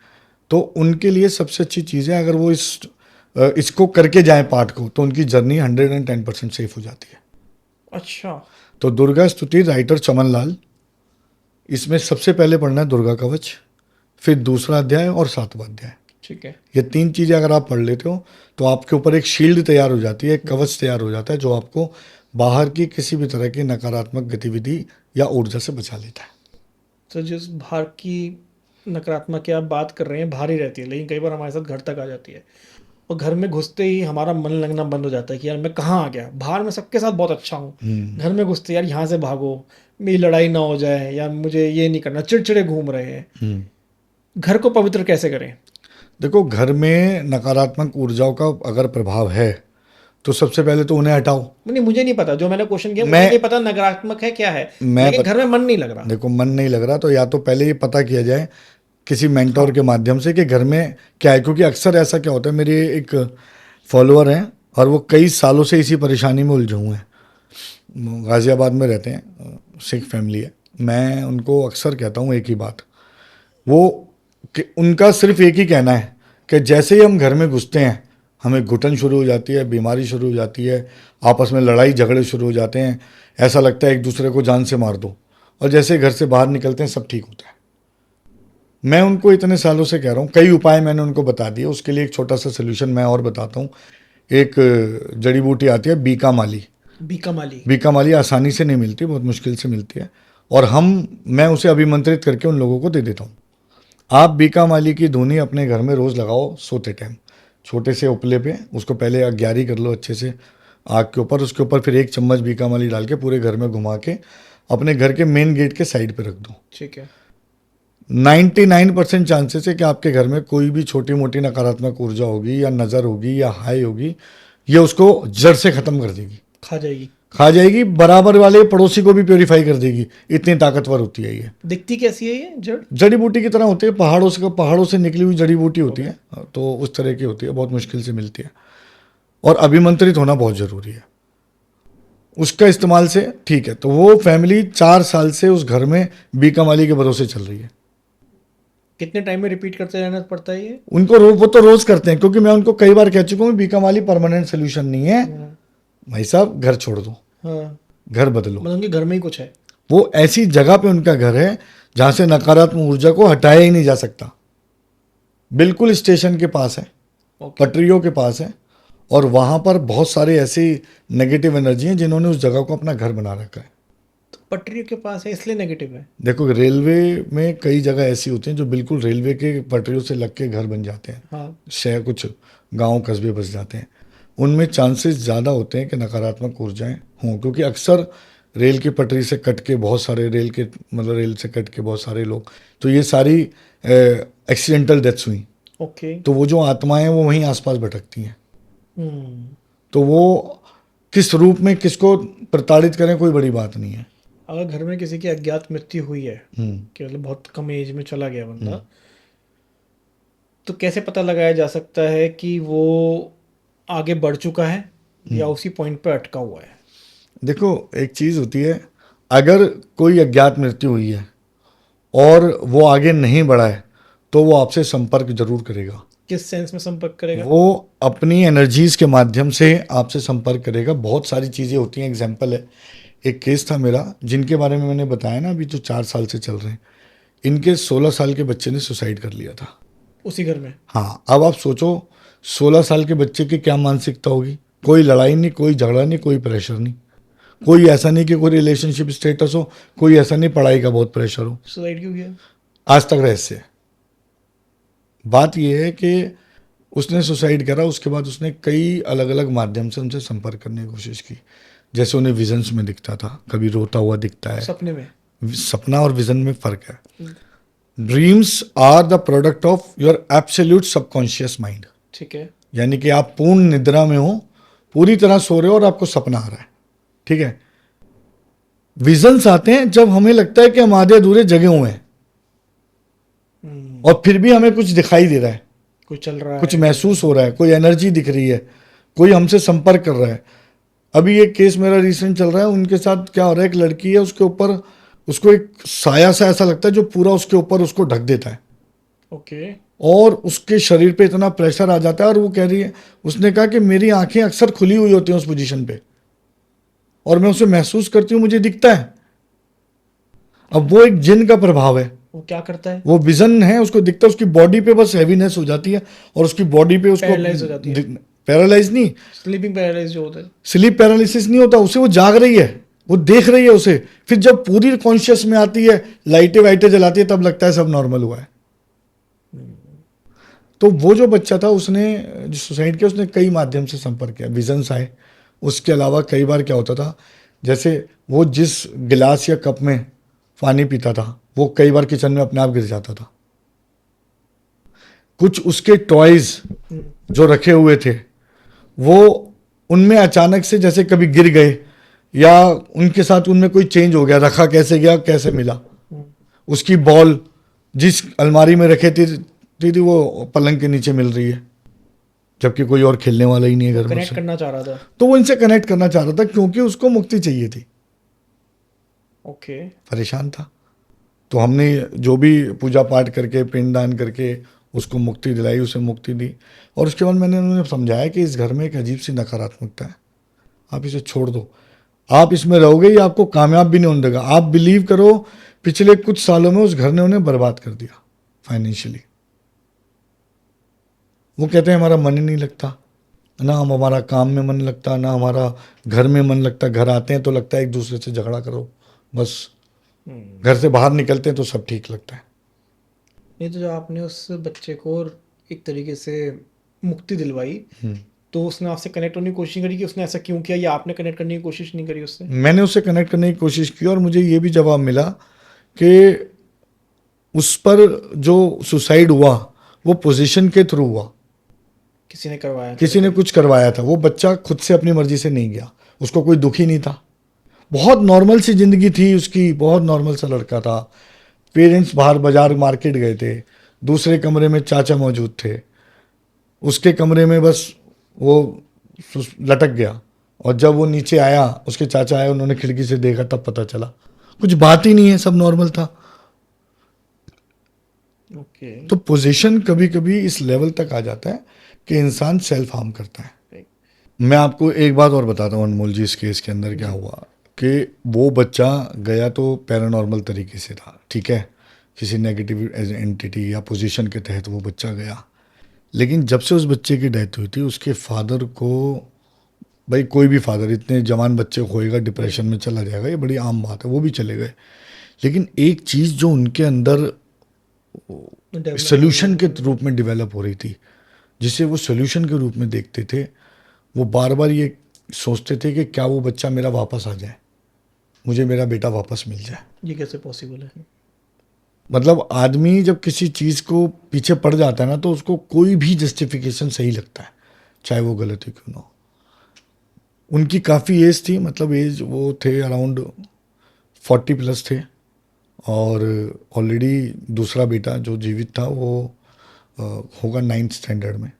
Speaker 1: तो उनके लिए सबसे अच्छी चीज़ है अगर वो इसको करके जाएं पाठ को, तो उनकी जर्नी 110% सेफ हो जाती है।
Speaker 2: अच्छा,
Speaker 1: तो दुर्गा स्तुति, राइटर चमन लाल, इसमें सबसे पहले पढ़ना है दुर्गा कवच, फिर दूसरा अध्याय और 7वां अध्याय।
Speaker 2: ठीक है।
Speaker 1: ये 3 चीज़ें अगर आप पढ़ लेते हो तो आपके ऊपर एक शील्ड तैयार हो जाती है, एक कवच तैयार हो जाता है जो आपको बाहर की किसी भी तरह की नकारात्मक गतिविधि या ऊर्जा से बचा लेता है।
Speaker 2: तो जिस बाहर की नकारात्मक की आप बात कर रहे हैं बाहर ही रहती है, लेकिन कई बार हमारे साथ घर तक आ जाती है और घर में घुसते ही हमारा मन लगना बंद हो जाता है कि यार मैं कहाँ आ गया। बाहर में सबके साथ बहुत अच्छा हूँ, घर में घुसते यार यहाँ से भागो, मेरी लड़ाई ना हो जाए, या मुझे ये नहीं करना, चिड़चिड़े घूम रहे हैं। घर को पवित्र कैसे करें?
Speaker 1: देखो, घर में नकारात्मक ऊर्जाओं का अगर प्रभाव है तो सबसे पहले तो उन्हें हटाओ।
Speaker 2: नहीं, मुझे नहीं पता, जो मैंने क्वेश्चन किया मुझे
Speaker 1: मैं-
Speaker 2: नहीं पता नकारात्मक है क्या है, लेकिन घर में मन नहीं लग रहा।
Speaker 1: देखो, मन नहीं लग रहा तो या तो पहले ये पता किया जाए किसी मेंटोर के माध्यम से कि घर में क्या है, क्योंकि अक्सर ऐसा क्या होता है, मेरे एक फॉलोअर हैं और वो कई सालों से इसी परेशानी में उलझे हुए हैं, गाज़ियाबाद में रहते हैं, सिख फैमिली है। मैं उनको अक्सर कहता हूँ एक ही बात, वो कि उनका सिर्फ एक ही कहना है कि जैसे ही हम घर में घुसते हैं हमें घुटन शुरू हो जाती है, बीमारी शुरू हो जाती है, आपस में लड़ाई झगड़े शुरू हो जाते हैं, ऐसा लगता है एक दूसरे को जान से मार दो, और जैसे घर से बाहर निकलते हैं सब ठीक होता है। मैं उनको इतने सालों से कह रहा हूँ, कई उपाय मैंने उनको बता दिए, उसके लिए एक छोटा सा सोल्यूशन मैं और बताता हूँ। एक जड़ी बूटी आती है बीका माली। बीका माली आसानी से नहीं मिलती, बहुत मुश्किल से मिलती है, और मैं उसे अभिमंत्रित करके उन लोगों को दे देता हूँ। आप बीका माली की धुनी अपने घर में रोज़ लगाओ सोते टाइम, छोटे से उपले पे उसको पहले अग्यारी कर लो अच्छे से आग के ऊपर, उसके ऊपर फिर 1 चम्मच बीका माली डाल के पूरे घर में घुमा के अपने घर के मेन गेट के साइड पे रख दो।
Speaker 2: ठीक है।
Speaker 1: 99% चांसेस है कि आपके घर में कोई भी छोटी मोटी नकारात्मक ऊर्जा होगी या नज़र होगी या हाई होगी, ये उसको जड़ से ख़त्म कर देगी, खा जाएगी, बराबर वाले पड़ोसी को भी प्योरीफाई कर देगी, इतनी ताकतवर होती है ये।
Speaker 2: दिखती कैसी है ये?
Speaker 1: जड़ी बूटी की तरह होती है, पहाड़ों से निकली हुई जड़ी बूटी होती है, तो उस तरह की होती है, बहुत मुश्किल से मिलती है, और अभिमंत्रित होना बहुत ज़रूरी है। उसका इस्तेमाल से ठीक है। तो वो फैमिली 4 साल से उस घर में बीका माली के भरोसे चल रही है।
Speaker 2: कितने टाइम में रिपीट करते रहना पड़ता है ये?
Speaker 1: उनको वो तो रोज़ करते हैं, क्योंकि मैं उनको कई बार कह चुका हूँ बीका माली परमानेंट सोल्यूशन नहीं है भाई साहब, घर छोड़ दो, घर बदलो।
Speaker 2: मतलब उनके घर में ही कुछ है,
Speaker 1: वो ऐसी जगह पे उनका घर है जहां से नकारात्मक ऊर्जा को हटाया ही नहीं जा सकता, बिल्कुल स्टेशन के पास है, पटरियों के पास है, और वहां पर बहुत सारे ऐसी नेगेटिव एनर्जी हैं जिन्होंने उस जगह को अपना घर बना रखा है।
Speaker 2: तो पटरियों के पास है इसलिए नेगेटिव है?
Speaker 1: देखो, रेलवे में कई जगह ऐसी होती हैं जो बिल्कुल रेलवे के पटरियों से लग के घर बन जाते हैं, शहर कुछ गांव कस्बे बस जाते हैं, उनमें चांसेस ज़्यादा होते हैं कि नकारात्मक ऊर्जाएं हों, क्योंकि अक्सर रेल की पटरी से कट के बहुत सारे रेल से कट के बहुत सारे लोग, तो ये सारी एक्सीडेंटल डेथ्स हुई। तो वो जो आत्माएं हैं वो वहीं आसपास भटकती हैं। तो वो किस रूप में किसको प्रताड़ित करें कोई बड़ी बात नहीं है।
Speaker 2: अगर घर में किसी की अज्ञात मृत्यु हुई है कि मतलब बहुत कम एज में चला गया बंदा, तो कैसे पता लगाया जा सकता है कि वो आगे बढ़ चुका है या उसी पॉइंट पे अटका हुआ है?
Speaker 1: देखो, एक चीज़ होती है, अगर कोई अज्ञात मृत्यु हुई है और वो आगे नहीं बढ़ा है तो वो आपसे संपर्क जरूर करेगा।
Speaker 2: किस सेंस में संपर्क करेगा?
Speaker 1: वो अपनी एनर्जीज के माध्यम से आपसे संपर्क करेगा। बहुत सारी चीज़ें होती हैं। एग्जाम्पल है, एक केस था मेरा जिनके बारे में मैंने बताया ना, अभी जो 4 साल से चल रहे हैं, इनके 16 साल के बच्चे ने सुसाइड कर लिया था
Speaker 2: उसी घर में।
Speaker 1: हाँ, अब आप सोचो 16 साल के बच्चे की क्या मानसिकता होगी। कोई लड़ाई नहीं, कोई झगड़ा नहीं, कोई प्रेशर नहीं, कोई ऐसा नहीं कि कोई रिलेशनशिप स्टेटस हो, कोई ऐसा नहीं पढ़ाई का बहुत प्रेशर हो।
Speaker 2: सुसाइड क्यों किया?
Speaker 1: आज तक रहस्य है। बात यह है कि उसने सुसाइड करा, उसके बाद उसने कई अलग अलग माध्यम से उनसे संपर्क करने की कोशिश की। जैसे उन्हें विजन्स में दिखता था, कभी रोता हुआ दिखता है,
Speaker 2: सपने में।
Speaker 1: सपना और विजन में फ़र्क है। Dreams are the product of your absolute subconscious mind.
Speaker 2: ठीक है।
Speaker 1: यानी कि आप पूर्ण निद्रा में हो, पूरी तरह सो रहे हो और आपको सपना आ रहा है, ठीक है। विजन्स आते हैं जब हमें लगता है कि हम आधे अधूरे जगे हुए हैं और फिर भी हमें कुछ दिखाई दे रहा है,
Speaker 2: कुछ चल रहा है,
Speaker 1: कुछ महसूस हो रहा है, कोई एनर्जी दिख रही है, कोई हमसे संपर्क कर रहा है। अभी एक केस मेरा रिसेंट चल रहा है, उनके साथ क्या हो रहा है, एक लड़की है, उसके ऊपर उसको एक साया सा ऐसा लगता है जो पूरा उसके ऊपर उसको ढक देता है।
Speaker 2: ओके।
Speaker 1: और उसके शरीर पे इतना प्रेशर आ जाता है, और वो कह रही है, उसने कहा कि मेरी आंखें अक्सर खुली हुई होती हैं उस पोजीशन पे, और मैं उसे महसूस करती हूँ, मुझे दिखता है। अब वो एक जिन का प्रभाव है,
Speaker 2: वो क्या करता है?
Speaker 1: वो विजन है, उसको दिखता है, उसकी बॉडी पे बस हैवीनेस हो जाती है और उसकी बॉडी पे उसको
Speaker 2: पैरालाइज हो जाती है।
Speaker 1: पैरालाइज नहीं,
Speaker 2: स्लीपिंग पैरालाइज जो होता है।
Speaker 1: स्लीप पैरालिसिस नहीं होता उसे, वो जाग रही है, वो देख रही है उसे, फिर जब पूरी कॉन्शियस में आती है, लाइटें वाइटें जलाती है, तब लगता है सब नॉर्मल हुआ है। तो वो जो बच्चा था उसने जो सुसाइड किया, उसने कई माध्यम से संपर्क किया, विजन्स आए। उसके अलावा कई बार क्या होता था, जैसे वो जिस गिलास या कप में पानी पीता था वो कई बार किचन में अपने आप गिर जाता था। कुछ उसके टॉयज जो रखे हुए थे वो उनमें अचानक से जैसे कभी गिर गए या उनके साथ उनमें कोई चेंज हो गया, रखा कैसे गया कैसे मिला। उसकी बॉल जिस अलमारी में रखे थी वो पलंग के नीचे मिल रही है, जबकि कोई और खेलने वाला ही नहीं है घर में
Speaker 2: कनेक्ट
Speaker 1: उससे।
Speaker 2: करना चाह रहा था।
Speaker 1: तो वो इनसे कनेक्ट करना चाह रहा था क्योंकि उसको मुक्ति चाहिए थी,
Speaker 2: ओके।
Speaker 1: परेशान था। तो हमने जो भी पूजा पाठ करके पिंडदान करके उसको मुक्ति दिलाई, उसे मुक्ति दी। और उसके बाद मैंने उन्हें समझाया कि इस घर में एक अजीब सी नकारात्मकता है, आप इसे छोड़ दो, आप इसमें रहोगे ये आपको कामयाब भी नहीं होने देगा। आप बिलीव करो, पिछले कुछ सालों में उस घर ने उन्हें बर्बाद कर दिया फाइनेंशियली। वो कहते हैं हमारा मन ही नहीं लगता ना, हम हमारा काम में मन लगता ना हमारा घर में मन लगता। घर आते हैं तो लगता है एक दूसरे से झगड़ा करो बस, घर से बाहर निकलते हैं तो सब ठीक लगता है।
Speaker 2: नहीं तो जो आपने उस बच्चे को एक तरीके से मुक्ति दिलवाई, तो उसने आपसे कनेक्ट होने की कोशिश करी कि उसने ऐसा क्यों किया, या आपने कनेक्ट करने की कोशिश नहीं करी उससे?
Speaker 1: मैंने उससे कनेक्ट करने की कोशिश की और मुझे ये भी जवाब मिला कि उस पर जो सुसाइड हुआ वो पोजीशन के थ्रू हुआ,
Speaker 2: किसी ने करवाया था?
Speaker 1: किसी ने कुछ करवाया था। वो बच्चा खुद से अपनी मर्जी से नहीं गया, उसको कोई दुख ही नहीं था। बहुत नॉर्मल सी जिंदगी थी उसकी, बहुत नॉर्मल सा लड़का था। पेरेंट्स बाहर बाजार मार्केट गए थे, दूसरे कमरे में चाचा मौजूद थे, उसके कमरे में बस वो लटक गया। और जब वो नीचे आया, उसके चाचा आए, उन्होंने खिड़की से देखा, तब पता चला कुछ बात ही नहीं है, सब नॉर्मल था।
Speaker 2: ओके।
Speaker 1: तो पोजीशन कभी कभी इस लेवल तक आ जाता है कि इंसान सेल्फ हार्म करता है। मैं आपको एक बात और बताता हूँ अनमोल जी, इस केस के अंदर क्या हुआ कि वो बच्चा गया तो पैरानॉर्मल तरीके से था, ठीक है, किसी नेगेटिव एंटिटी या पोजीशन के तहत वो बच्चा गया। लेकिन जब से उस बच्चे की डेथ हुई थी, उसके फादर को, भाई कोई भी फादर इतने जवान बच्चे खोएगा, डिप्रेशन में चला जाएगा, ये बड़ी आम बात है, वो भी चले गए। लेकिन एक चीज़ जो उनके अंदर सोल्यूशन के रूप में डेवलप हो रही थी, जिसे वो सोल्यूशन के रूप में देखते थे, वो बार बार ये सोचते थे कि क्या वो बच्चा मेरा वापस आ जाए, मुझे मेरा बेटा वापस मिल जाए।
Speaker 2: ये कैसे पॉसिबल है?
Speaker 1: मतलब आदमी जब किसी चीज़ को पीछे पड़ जाता है ना, तो उसको कोई भी जस्टिफिकेशन सही लगता है, चाहे वो गलत ही क्यों ना हो। उनकी काफ़ी एज थी, मतलब एज वो थे अराउंड 40+ थे, और ऑलरेडी दूसरा बेटा जो जीवित था वो होगा 9th स्टैंडर्ड में।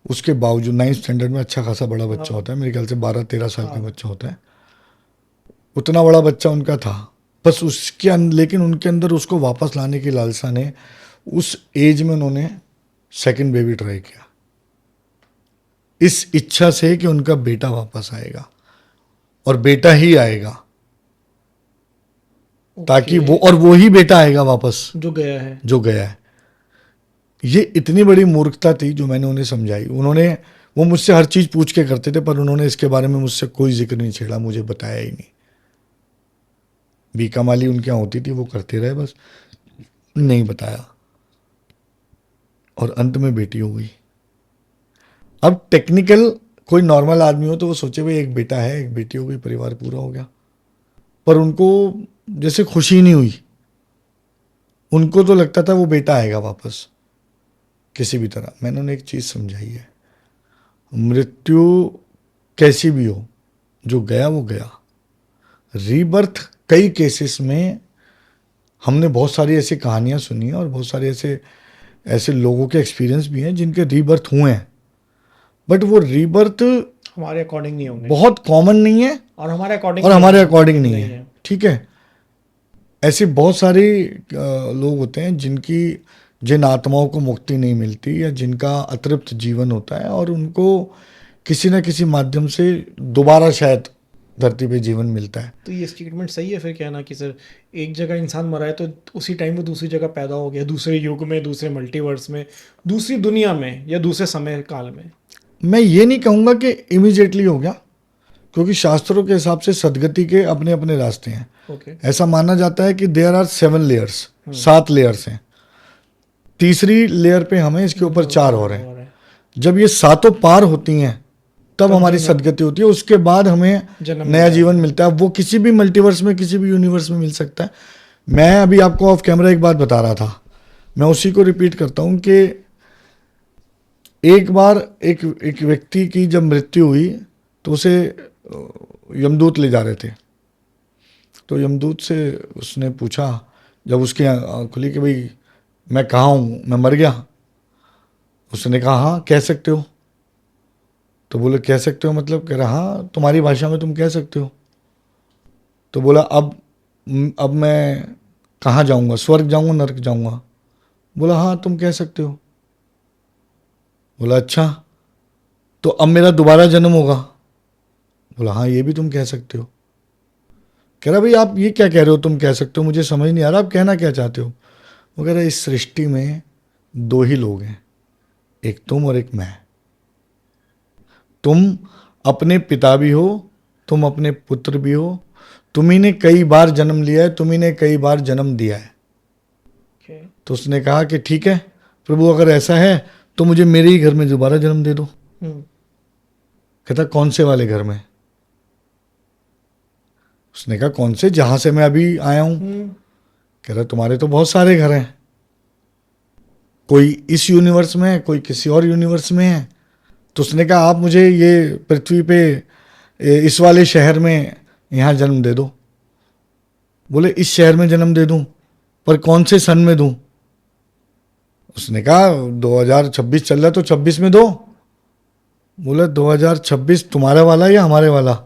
Speaker 1: उसके बावजूद 9th स्टैंडर्ड में अच्छा खासा बड़ा बच्चा होता है, मेरे ख्याल से 12-13 साल का बच्चा होता है, उतना बड़ा बच्चा उनका था। बस उसके लेकिन उनके अंदर उसको वापस लाने की लालसा ने, उस एज में उन्होंने सेकंड बेबी ट्राई किया, इस इच्छा से कि उनका बेटा वापस आएगा और बेटा ही आएगा, ताकि वो, और वो ही बेटा आएगा वापस
Speaker 2: जो गया है।
Speaker 1: जो गया है। ये इतनी बड़ी मूर्खता थी जो मैंने उन्हें समझाई। वो मुझसे हर चीज़ पूछ के करते थे, पर उन्होंने इसके बारे में मुझसे कोई जिक्र नहीं छेड़ा, मुझे बताया ही नहीं। बीका माली उनके यहाँ होती थी, वो करते रहे, बस नहीं बताया, और अंत में बेटी हो गई। अब टेक्निकल कोई नॉर्मल आदमी हो तो वो सोचे भाई एक बेटा है, एक बेटी हो गई, परिवार पूरा हो गया, पर उनको जैसे खुशी नहीं हुई। उनको तो लगता था वो बेटा आएगा वापस किसी भी तरह। मैंने उन्हें एक चीज़ समझाई है, मृत्यु कैसी भी हो, जो गया वो गया। रीबर्थ, कई केसेस में हमने बहुत सारी ऐसी कहानियां सुनी हैं और बहुत सारे ऐसे लोगों के एक्सपीरियंस भी हैं जिनके रीबर्थ हुए हैं, बट वो रीबर्थ
Speaker 2: हमारे अकॉर्डिंग नहीं होंगे,
Speaker 1: बहुत कॉमन नहीं है,
Speaker 2: और हमारे अकॉर्डिंग
Speaker 1: नहीं है, ठीक है। ऐसे बहुत सारे लोग होते हैं जिन आत्माओं को मुक्ति नहीं मिलती, या जिनका अतृप्त जीवन होता है, और उनको किसी न किसी माध्यम से दोबारा शायद धरती पे जीवन मिलता है।
Speaker 2: तो ये स्टेटमेंट सही है फिर कहना कि सर एक जगह इंसान मरा है तो उसी टाइम वो दूसरी जगह पैदा हो गया, दूसरे युग में, दूसरे मल्टीवर्स में, दूसरी दुनिया में या दूसरे समय काल में?
Speaker 1: मैं ये नहीं कहूँगा कि इमिजिएटली हो गया, क्योंकि शास्त्रों के हिसाब से सदगति के अपने अपने रास्ते हैं।
Speaker 2: ओके।
Speaker 1: ऐसा माना जाता है कि देयर आर 7 लेयर्स, 7 लेयर्स हैं। तीसरी लेयर पे हमें, इसके ऊपर 4 और हैं। जब ये सातों पार होती हैं तब हमारी सदगति होती है, उसके बाद हमें
Speaker 2: जन्म
Speaker 1: नया जीवन मिलता है। वो किसी भी मल्टीवर्स में, किसी भी यूनिवर्स में मिल सकता है। मैं अभी आपको ऑफ कैमरा एक बात बता रहा था, मैं उसी को रिपीट करता हूँ कि एक बार एक व्यक्ति की जब मृत्यु हुई तो उसे यमदूत ले जा रहे थे। तो यमदूत से उसने पूछा, जब उसकी आँख खुली कि भाई मैं कहाँ हूँ, मैं मर गया। उसने कहा हाँ कह सकते हो। तो बोले कह सकते हो मतलब? कह रहा हाँ तुम्हारी भाषा में तुम कह सकते हो। तो बोला अब मैं कहाँ जाऊँगा, स्वर्ग जाऊँगा नरक जाऊँगा? बोला हाँ तुम कह सकते हो। बोला अच्छा तो अब मेरा दोबारा जन्म होगा? बोला हाँ ये भी तुम कह सकते हो। कह रहा भाई आप ये क्या कह रहे हो, तुम कह सकते हो, मुझे समझ नहीं आ रहा आप कहना क्या चाहते हो? वो कह रहा इस सृष्टि में 2 ही लोग हैं, एक तुम और एक मैं। तुम अपने पिता भी हो, तुम अपने पुत्र भी हो, तुम्ही ने कई बार जन्म लिया है, तुम्ही ने कई बार जन्म दिया है।
Speaker 2: Okay.
Speaker 1: तो उसने कहा कि ठीक है प्रभु, अगर ऐसा है तो मुझे मेरे ही घर में दोबारा जन्म दे दो। कहता कौन से वाले घर में? उसने कहा कौन से, जहां से मैं अभी आया हूं। कह रहा तुम्हारे तो बहुत सारे घर हैं, कोई इस यूनिवर्स में है, कोई किसी और यूनिवर्स में है। तो उसने कहा आप मुझे ये पृथ्वी पे इस वाले शहर में यहाँ जन्म दे दो। बोले इस शहर में जन्म दे दूं, पर कौन से सन में दूं? उसने कहा 2026 चल रहा है तो 26 में दो। बोले 2026 तुम्हारा वाला या हमारे वाला?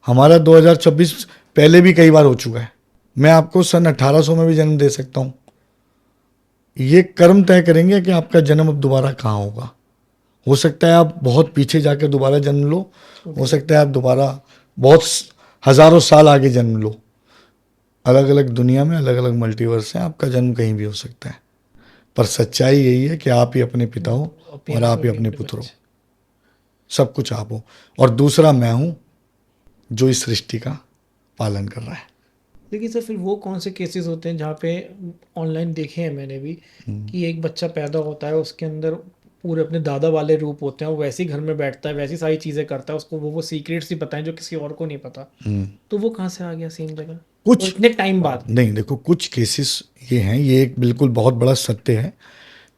Speaker 1: हमारा 2026 पहले भी कई बार हो चुका है, मैं आपको सन 1800 में भी जन्म दे सकता हूं। ये कर्म तय करेंगे कि आपका जन्म अब दोबारा कहाँ होगा। हो सकता है आप बहुत पीछे जाकर दोबारा जन्म लो, हो सकता है आप दोबारा बहुत हजारों साल आगे जन्म लो। अलग अलग दुनिया में अलग अलग मल्टीवर्स हैं, आपका जन्म कहीं भी हो सकता है। पर सच्चाई यही है कि आप ही अपने पिता हो और आप ही अपने पुत्र हो, सब कुछ आप हो। और दूसरा मैं हूं जो इस सृष्टि का पालन कर रहा है।
Speaker 2: लेकिन सर फिर वो कौन से केसेस होते हैं जहाँ पे, ऑनलाइन देखे हैं मैंने भी, कि एक बच्चा पैदा होता है, उसके अंदर पूरे अपने दादा वाले रूप होते हैं, वो वैसे ही घर में बैठता है, वैसी सारी चीज़ें करता है, उसको वो सीक्रेट्स ही पता है जो किसी और को नहीं पता। तो वो कहाँ से आ गया सेम जगह
Speaker 1: कुछ
Speaker 2: और इतने टाइम बाद?
Speaker 1: नहीं, देखो कुछ केसेस ये हैं, ये एक बिल्कुल बहुत बड़ा सत्य है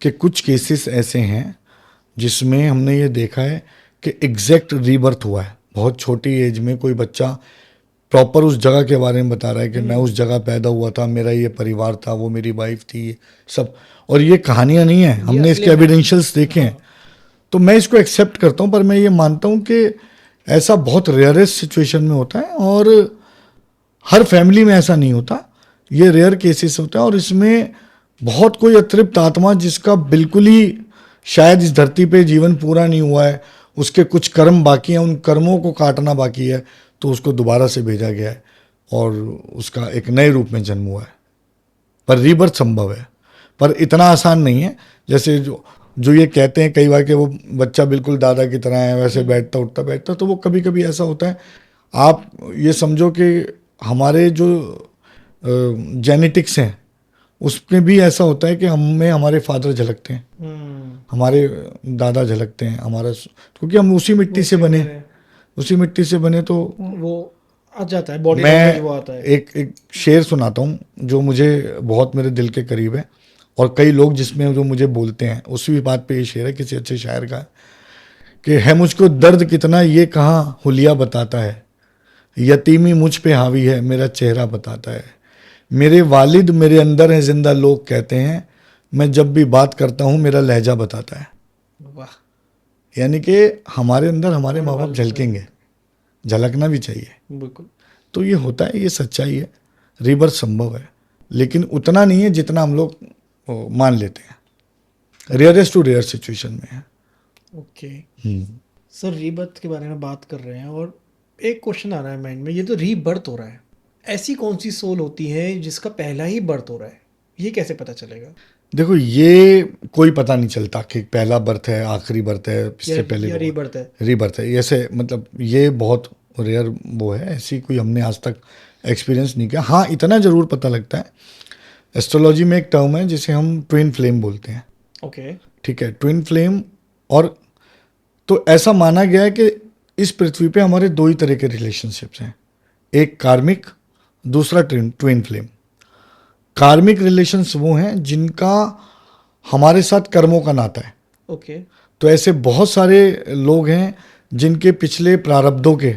Speaker 1: कि कुछ केसेस ऐसे हैं जिसमें हमने ये देखा है कि एग्जैक्ट रीबर्थ हुआ है। बहुत छोटी एज में कोई बच्चा प्रॉपर उस जगह के बारे में बता रहा है कि मैं उस जगह पैदा हुआ था, मेरा ये परिवार था, वो मेरी वाइफ थी, ये सब। और ये कहानियां नहीं है, हमने इसके एविडेंशियल्स देखे हैं। तो मैं इसको एक्सेप्ट करता हूँ, पर मैं ये मानता हूँ कि ऐसा बहुत रेयरेस्ट सिचुएशन में होता है और हर फैमिली में ऐसा नहीं होता, ये रेयर केसेस होता है। और इसमें बहुत कोई अतृप्त आत्मा जिसका बिल्कुल ही शायद इस धरती पे जीवन पूरा नहीं हुआ है, उसके कुछ कर्म बाकी हैं, उन कर्मों को काटना बाकी है, तो उसको दोबारा से भेजा गया है और उसका एक नए रूप में जन्म हुआ है। पर रीबर्थ संभव है, पर इतना आसान नहीं है जैसे जो ये कहते हैं कई बार कि वो बच्चा बिल्कुल दादा की तरह है, वैसे बैठता उठता बैठता। तो वो कभी कभी ऐसा होता है। आप ये समझो कि हमारे जो जेनेटिक्स हैं उसमें भी ऐसा होता है कि हमें हमारे फादर झलकते हैं, हमारे दादा झलकते हैं, हमारा, क्योंकि हम उसी मिट्टी से बने, उसी मिट्टी से बने। तो
Speaker 2: वो आ जाता है बॉडी
Speaker 1: मैं
Speaker 2: लैंग्वेज, वो आता है।
Speaker 1: एक शेर सुनाता हूँ जो मुझे बहुत मेरे दिल के करीब है, और कई लोग जिसमें जो मुझे बोलते हैं उसी बात पे ये शेर है, किसी अच्छे शायर का, कि है मुझको दर्द कितना ये कहाँ हुलिया बताता है, यतीमी मुझ पे हावी है मेरा चेहरा बताता है, मेरे वालिद मेरे अंदर हैं जिंदा लोग कहते हैं, मैं जब भी बात करता हूँ मेरा लहजा बताता है।
Speaker 2: वाह।
Speaker 1: यानी कि हमारे अंदर हमारे माँ बाप झलकेंगे, झलकना भी चाहिए।
Speaker 2: बिल्कुल।
Speaker 1: तो ये होता है, ये सच्चाई है, रीबर्थ संभव है, लेकिन उतना नहीं है जितना हम लोग मान लेते हैं। रेयरेस्ट टू रेयर सिचुएशन में है।
Speaker 2: ओके सर, रीबर्थ के बारे में बात कर रहे हैं और एक क्वेश्चन आ रहा है माइंड में, ये तो रीबर्थ हो रहा है, ऐसी कौन सी सोल होती है जिसका पहला ही बर्थ हो रहा है, ये कैसे पता चलेगा?
Speaker 1: देखो ये कोई पता नहीं चलता कि पहला बर्थ है, आखिरी बर्थ है, इससे पहले
Speaker 2: या रीबर्थ है?
Speaker 1: रीबर्थ है। ऐसे मतलब ये बहुत रेयर वो है, ऐसी कोई हमने आज तक एक्सपीरियंस नहीं किया। हाँ, इतना ज़रूर पता लगता है, एस्ट्रोलॉजी में एक टर्म है जिसे हम ट्विन फ्लेम बोलते हैं।
Speaker 2: ओके।
Speaker 1: ठीक है, ट्विन फ्लेम। और तो ऐसा माना गया है कि इस पृथ्वी पे हमारे दो ही तरह के रिलेशनशिप्स हैं, एक कार्मिक, दूसरा ट्विन फ्लेम। कार्मिक रिलेशंस वो हैं जिनका हमारे साथ कर्मों का नाता है।
Speaker 2: ओके।
Speaker 1: तो ऐसे बहुत सारे लोग हैं जिनके पिछले प्रारब्धों के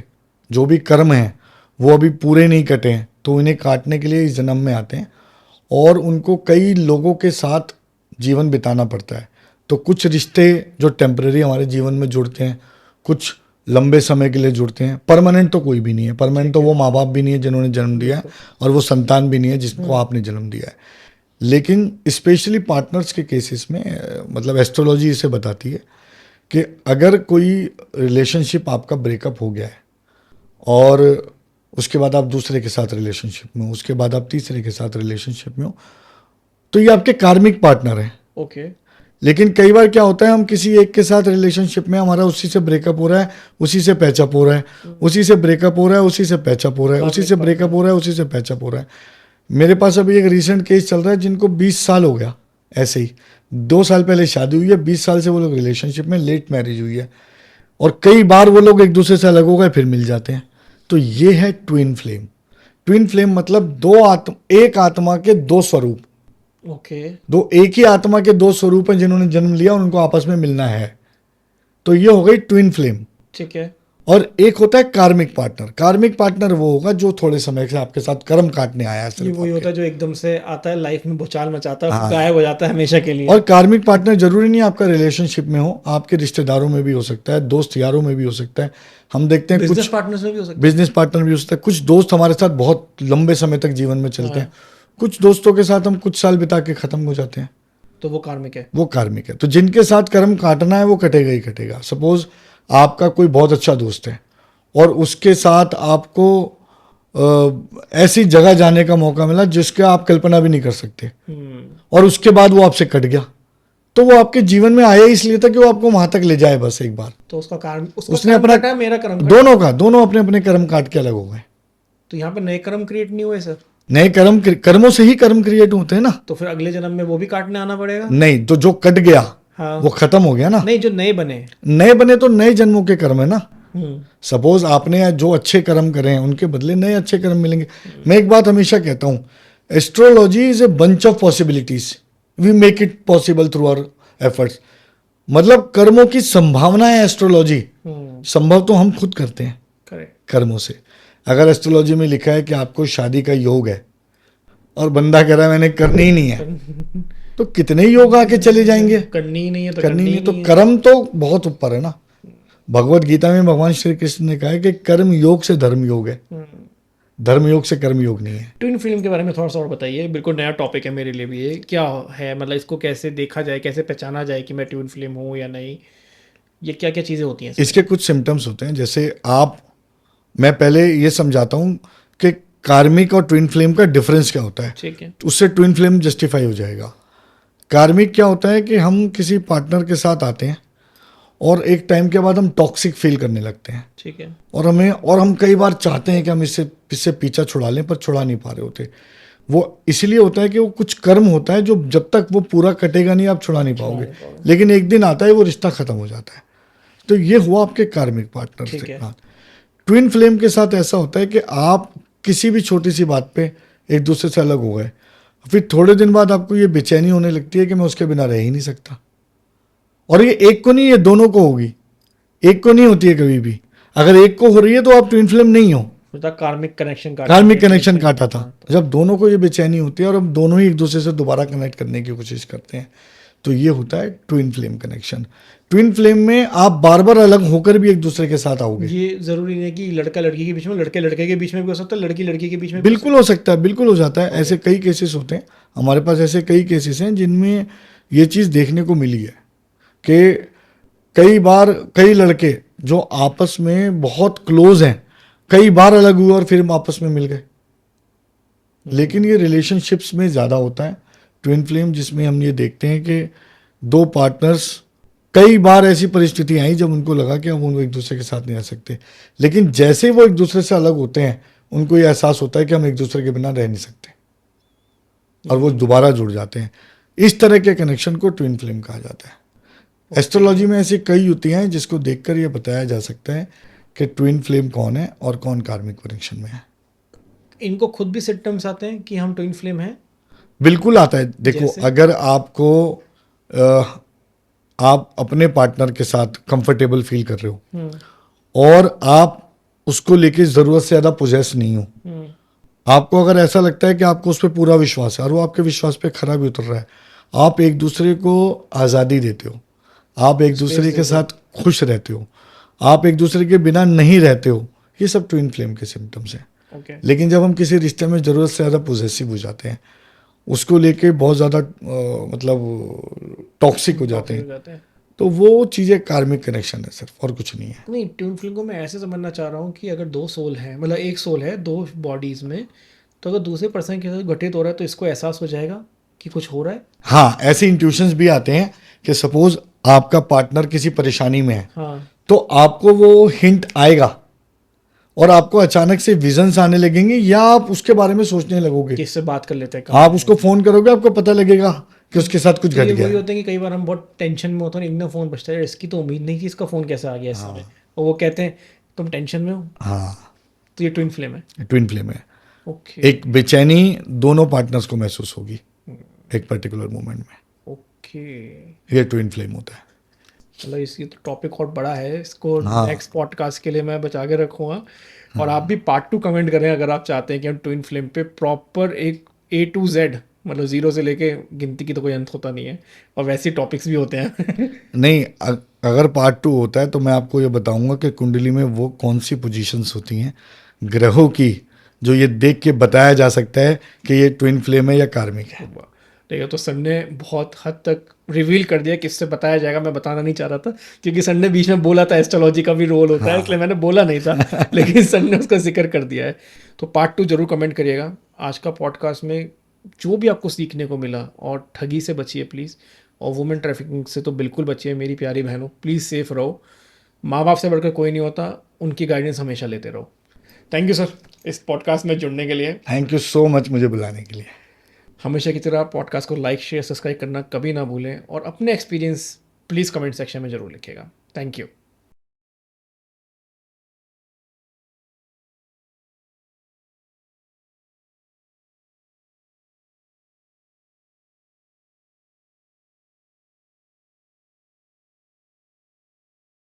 Speaker 1: जो भी कर्म हैं वो अभी पूरे नहीं कटे हैं, तो इन्हें काटने के लिए इस जन्म में आते हैं और उनको कई लोगों के साथ जीवन बिताना पड़ता है। तो कुछ रिश्ते जो टेम्परेरी हमारे जीवन में जुड़ते हैं, कुछ लंबे समय के लिए जुड़ते हैं। परमानेंट तो कोई भी नहीं है, परमानेंट तो वो माँ बाप भी नहीं है जिन्होंने जन्म दिया है, और वो संतान भी नहीं है जिसको आपने जन्म दिया है। लेकिन स्पेशली पार्टनर्स के केसेस में मतलब एस्ट्रोलॉजी इसे बताती है कि अगर कोई रिलेशनशिप आपका ब्रेकअप हो गया है और उसके बाद आप दूसरे के साथ रिलेशनशिप में हो, उसके बाद आप तीसरे के साथ रिलेशनशिप में हो, तो ये आपके कार्मिक पार्टनर हैं।
Speaker 2: ओके।
Speaker 1: लेकिन कई बार क्या होता है, हम किसी एक के साथ रिलेशनशिप में, हमारा उसी से ब्रेकअप हो रहा है, उसी से पैचअप हो रहा है, उसी से ब्रेकअप हो रहा है, उसी से पैचअप हो रहा है, उसी से ब्रेकअप हो रहा है, उसी से पैचअप हो रहा है। मेरे पास अभी एक रीसेंट केस चल रहा है जिनको 20 साल हो गया, ऐसे ही 2 साल पहले शादी हुई है, 20 साल से वो लोग रिलेशनशिप में, लेट मैरिज हुई है, और कई बार वो लोग एक दूसरे से अलग हो गए फिर मिल जाते हैं। तो ये है ट्विन फ्लेम। ट्विन फ्लेम मतलब एक आत्मा के दो स्वरूप,
Speaker 2: ओके।
Speaker 1: दो एक ही आत्मा के दो स्वरूप हैं जिन्होंने जन्म लिया, उनको आपस में मिलना है। तो ये हो गई ट्विन फ्लेम।
Speaker 2: ठीक है।
Speaker 1: और एक होता है कार्मिक पार्टनर। कार्मिक पार्टनर वो होगा जो थोड़े समय से आपके साथ कर्म काटने आया है
Speaker 2: ये
Speaker 1: सिर्फ
Speaker 2: वही
Speaker 1: आपके।
Speaker 2: होता है जो एकदम से आता है, लाइफ में भूचाल मचाता है,
Speaker 1: हाँ।
Speaker 2: गायब हो जाता है हमेशा के लिए।
Speaker 1: और कार्मिक पार्टनर जरूरी नहीं आपका रिलेशनशिप में हो, आपके रिश्तेदारों में भी हो सकता है, दोस्त यारों में भी हो सकता है। हम देखते हैं
Speaker 2: बिजनेस
Speaker 1: कुछ
Speaker 2: पार्टनर्स में भी हो सकता
Speaker 1: बिजनेस पार्टनर भी हो सकता है। कुछ दोस्त हमारे साथ बहुत लंबे समय तक जीवन में चलते हैं, कुछ दोस्तों के साथ हम कुछ साल बिता के खत्म हो जाते हैं,
Speaker 2: है, तो वो कार्मिक है।
Speaker 1: वो कार्मिक है। तो जिनके साथ कर्म काटना है वो कटेगा ही कटेगा। सपोज आपका कोई बहुत अच्छा दोस्त है और उसके साथ आपको ऐसी जगह जाने का मौका मिला जिसका आप कल्पना भी नहीं कर सकते, और उसके बाद वो आपसे कट गया, तो वो आपके जीवन में आया इसलिए था कि वो आपको वहां तक ले जाए बस एक बार।
Speaker 2: तो उसका कर्म, उसका
Speaker 1: उसने
Speaker 2: कर्म
Speaker 1: अपना
Speaker 2: काटा है, मेरा कर्म काटा।
Speaker 1: दोनों अपने अपने कर्म काट के अलग हो गए।
Speaker 2: तो यहाँ पे नए कर्म क्रिएट नहीं हुए सर?
Speaker 1: नए कर्मों से ही कर्म क्रिएट होते हैं ना।
Speaker 2: तो फिर अगले जन्म में वो भी काटने आना पड़ेगा?
Speaker 1: नहीं, तो जो कट गया
Speaker 2: हाँ।
Speaker 1: वो खत्म हो गया ना।
Speaker 2: नहीं, जो नए बने।
Speaker 1: नए बने तो नए जन्मों के कर्म है ना।
Speaker 2: हम्म।
Speaker 1: सपोज आपने जो अच्छे कर्म करे हैं उनके बदले नए अच्छे कर्म मिलेंगे। मैं एक बात हमेशा कहता हूं, astrology is a bunch of possibilities, we make it possible through our efforts. मतलब कर्मों की संभावना है एस्ट्रोलॉजी, संभव तो हम खुद करते हैं
Speaker 2: करेक्ट।
Speaker 1: कर्मों से। अगर एस्ट्रोलॉजी में लिखा है कि आपको शादी का योग है और बंदा कह रहा है मैंने करनी ही नहीं है, तो कितने योग आके चले जाएंगे।
Speaker 2: करनी ही नहीं है तो
Speaker 1: करनी नहीं, तो
Speaker 2: है।
Speaker 1: कर्म तो बहुत ऊपर है ना। भगवत गीता में भगवान श्री कृष्ण ने कहा है कि कर्म योग से धर्म योग है, धर्म योग से कर्म योग नहीं है।
Speaker 2: ट्विन फिल्म के बारे में थोड़ा सा और बताइए, बिल्कुल नया टॉपिक है मेरे लिए भी। ये क्या है, मतलब इसको कैसे देखा जाए, कैसे पहचाना जाए कि मैं ट्विन फिल्म हूँ या नहीं, ये क्या क्या चीज़ें होती हैं इसमें?
Speaker 1: इसके कुछ सिम्टम्स होते हैं। जैसे मैं पहले ये समझाता हूँ कि कार्मिक और ट्विन फ्लेम का डिफरेंस क्या होता है,
Speaker 2: ठीक है।
Speaker 1: उससे ट्विन फ्लेम जस्टिफाई हो जाएगा। कार्मिक क्या होता है कि हम किसी पार्टनर के साथ आते हैं और एक टाइम के बाद हम टॉक्सिक फील करने लगते हैं,
Speaker 2: ठीक है।
Speaker 1: और हम कई बार चाहते हैं कि हम इससे पीछा छुड़ा लें, पर छुड़ा नहीं पा रहे होते। वो इसलिए होता है कि वो कुछ कर्म होता है जो जब तक वो पूरा कटेगा नहीं आप छुड़ा नहीं पाओगे, लेकिन एक दिन आता है वो रिश्ता खत्म हो जाता है। तो ये हुआ आपके कार्मिक पार्टनर
Speaker 2: ठीक
Speaker 1: से।
Speaker 2: है।
Speaker 1: हाँ, ट्विन फ्लेम के साथ ऐसा होता है कि आप किसी भी छोटी सी बात पे एक दूसरे से अलग हो गए, फिर थोड़े दिन बाद आपको ये बेचैनी होने लगती है कि मैं उसके बिना रह ही नहीं सकता। और ये एक को नहीं, ये दोनों को होगी, एक को नहीं होती है कभी भी। अगर एक को हो रही है तो आप ट्विन फ्लेम नहीं हो,
Speaker 2: कार्मिक कनेक्शन
Speaker 1: काटा था। जब दोनों को ये बेचैनी होती है और अब दोनों ही एक दूसरे से दोबारा कनेक्ट करने की कोशिश करते हैं, तो ये होता है twin flame connection. Twin flame में आप बार बार अलग होकर भी एक दूसरे के साथ आओगे।
Speaker 2: ये जरूरी नहीं है कि लड़का लड़की के बीच में, लड़के लड़के के बीच में भी हो सकता है, लड़की लड़की के बीच में
Speaker 1: बिल्कुल हो सकता है, बिल्कुल हो जाता है। ऐसे कई केसेस होते हैं हमारे पास, ऐसे कई केसेस हैं जिनमें ये चीज़ देखने को मिली है कि कई बार कई लड़के जो आपस में बहुत क्लोज हैं कई बार अलग हुए और फिर आपस में मिल गए। लेकिन ये रिलेशनशिप्स में ज़्यादा होता है ट्विन फ्लेम, जिसमें हम ये देखते हैं कि दो पार्टनर्स, कई बार ऐसी परिस्थिति आई जब उनको लगा कि हम उनको एक दूसरे के साथ नहीं रह सकते, लेकिन जैसे वो एक दूसरे से अलग होते हैं उनको ये एहसास होता है कि हम एक दूसरे के बिना रह नहीं सकते, और वो दोबारा जुड़ जाते हैं। इस तरह के कनेक्शन को ट्विन फ्लेम कहा जाता है। एस्ट्रोलॉजी में ऐसी कई युक्तियां हैं जिसको देखकर ये बताया जा सकता है कि ट्विन फ्लेम कौन है और कौन कार्मिक कनेक्शन में है।
Speaker 2: इनको खुद भी सिम्टम्स आते हैं कि हम ट्विन फ्लेम हैं?
Speaker 1: बिल्कुल आता है। देखो,
Speaker 2: जैसे?
Speaker 1: अगर आपको आप अपने पार्टनर के साथ कंफर्टेबल फील कर रहे हो और आप उसको लेके ज़रूरत से ज़्यादा पोजेस नहीं हो, आपको अगर ऐसा लगता है कि आपको उस पर पूरा विश्वास है और वो आपके विश्वास पे खरा भी उतर रहा है, आप एक दूसरे को आज़ादी देते हो, आप एक दूसरे के साथ खुश रहते हो, आप एक दूसरे के बिना नहीं रहते हो, ये सब ट्विन फ्लेम के सिम्टम्स हैं।
Speaker 2: ओके।
Speaker 1: लेकिन जब हम किसी रिश्ते में ज़रूरत से ज़्यादा पॉजेसिव हो जाते हैं, उसको लेके बहुत ज़्यादा मतलब टॉक्सिक हो जाते हैं, तो वो चीज़ें कार्मिक कनेक्शन है सिर्फ, और कुछ नहीं है।
Speaker 2: नहीं, ट्विन फ्लेम को मैं ऐसे समझना चाह रहा हूँ कि अगर दो सोल है, मतलब एक सोल है दो बॉडीज में, तो अगर दूसरे पर्सन के साथ घटित हो रहा है तो इसको एहसास हो जाएगा कि कुछ हो रहा है।
Speaker 1: हाँ, ऐसे इंट्यूशंस भी आते हैं कि सपोज आपका पार्टनर किसी परेशानी में है,
Speaker 2: हाँ।
Speaker 1: तो आपको वो हिंट आएगा और आपको अचानक से विजन्स आने लगेंगे, या आप उसके बारे में सोचने लगोगे,
Speaker 2: किससे बात कर लेते हैं।
Speaker 1: आप उसको फोन करोगे, आपको पता लगेगा कि उसके साथ कुछ
Speaker 2: तो
Speaker 1: घट
Speaker 2: ये
Speaker 1: गया
Speaker 2: वही
Speaker 1: है।
Speaker 2: होता है कि कई बार हम बहुत टेंशन में होते हैं, एकदम फ़ोन बजता है, इसकी तो उम्मीद नहीं थी, इसका फ़ोन कैसे आ गया इस समय, और वो कहते हैं तुम टेंशन में हो।
Speaker 1: हाँ,
Speaker 2: तो ये ट्विन फ्लेम है।
Speaker 1: ट्विन फ्लेम है।
Speaker 2: ओके।
Speaker 1: एक बेचैनी दोनों पार्टनर्स को महसूस होगी एक पर्टिकुलर मोमेंट में,
Speaker 2: ओके।
Speaker 1: ये ट्विन फ्लेम होता है।
Speaker 2: मतलब इसकी तो टॉपिक और बड़ा है, इसको
Speaker 1: हाँ।
Speaker 2: नेक्स्ट पॉडकास्ट के लिए मैं बचा के रखूँगा। और आप भी पार्ट 2 कमेंट करें अगर आप चाहते हैं कि हम ट्विन फ्लेम पे प्रॉपर एक A to Z, मतलब 0 से लेके गिनती की तो कोई अंत होता नहीं है, और वैसे टॉपिक्स भी होते हैं।
Speaker 1: नहीं, अगर पार्ट 2 होता है तो मैं आपको ये बताऊंगा कि कुंडली में वो कौन सी पोजीशंस होती हैं ग्रहों की, जो ये देख के बताया जा सकता है कि ये ट्विन फ्लेम है या कार्मिक है।
Speaker 2: ठीक है, तो सर ने बहुत हद तक रिवील कर दिया किससे बताया जाएगा। मैं बताना नहीं चाह रहा था क्योंकि सर ने बीच में बोला था एस्ट्रोलॉजी का भी रोल होता है, इसलिए मैंने बोला नहीं था, लेकिन सर ने उसका जिक्र कर दिया है। तो पार्ट 2 जरूर कमेंट करिएगा। आज का पॉडकास्ट में जो भी आपको सीखने को मिला, और ठगी से बचिए प्लीज़, और वुमेन ट्रैफिकिंग से तो बिल्कुल बचिए मेरी प्यारी बहनों, प्लीज़ सेफ रहो। माँ बाप से बढ़कर कोई नहीं होता, उनकी गाइडेंस हमेशा लेते रहो। थैंक यू सर इस पॉडकास्ट में जुड़ने के लिए।
Speaker 1: थैंक यू सो मच मुझे बुलाने के लिए।
Speaker 2: हमेशा की तरह पॉडकास्ट को लाइक, शेयर, सब्सक्राइब करना कभी ना भूलें, और अपने एक्सपीरियंस प्लीज़ कमेंट सेक्शन में ज़रूर लिखिएगा। Thank you.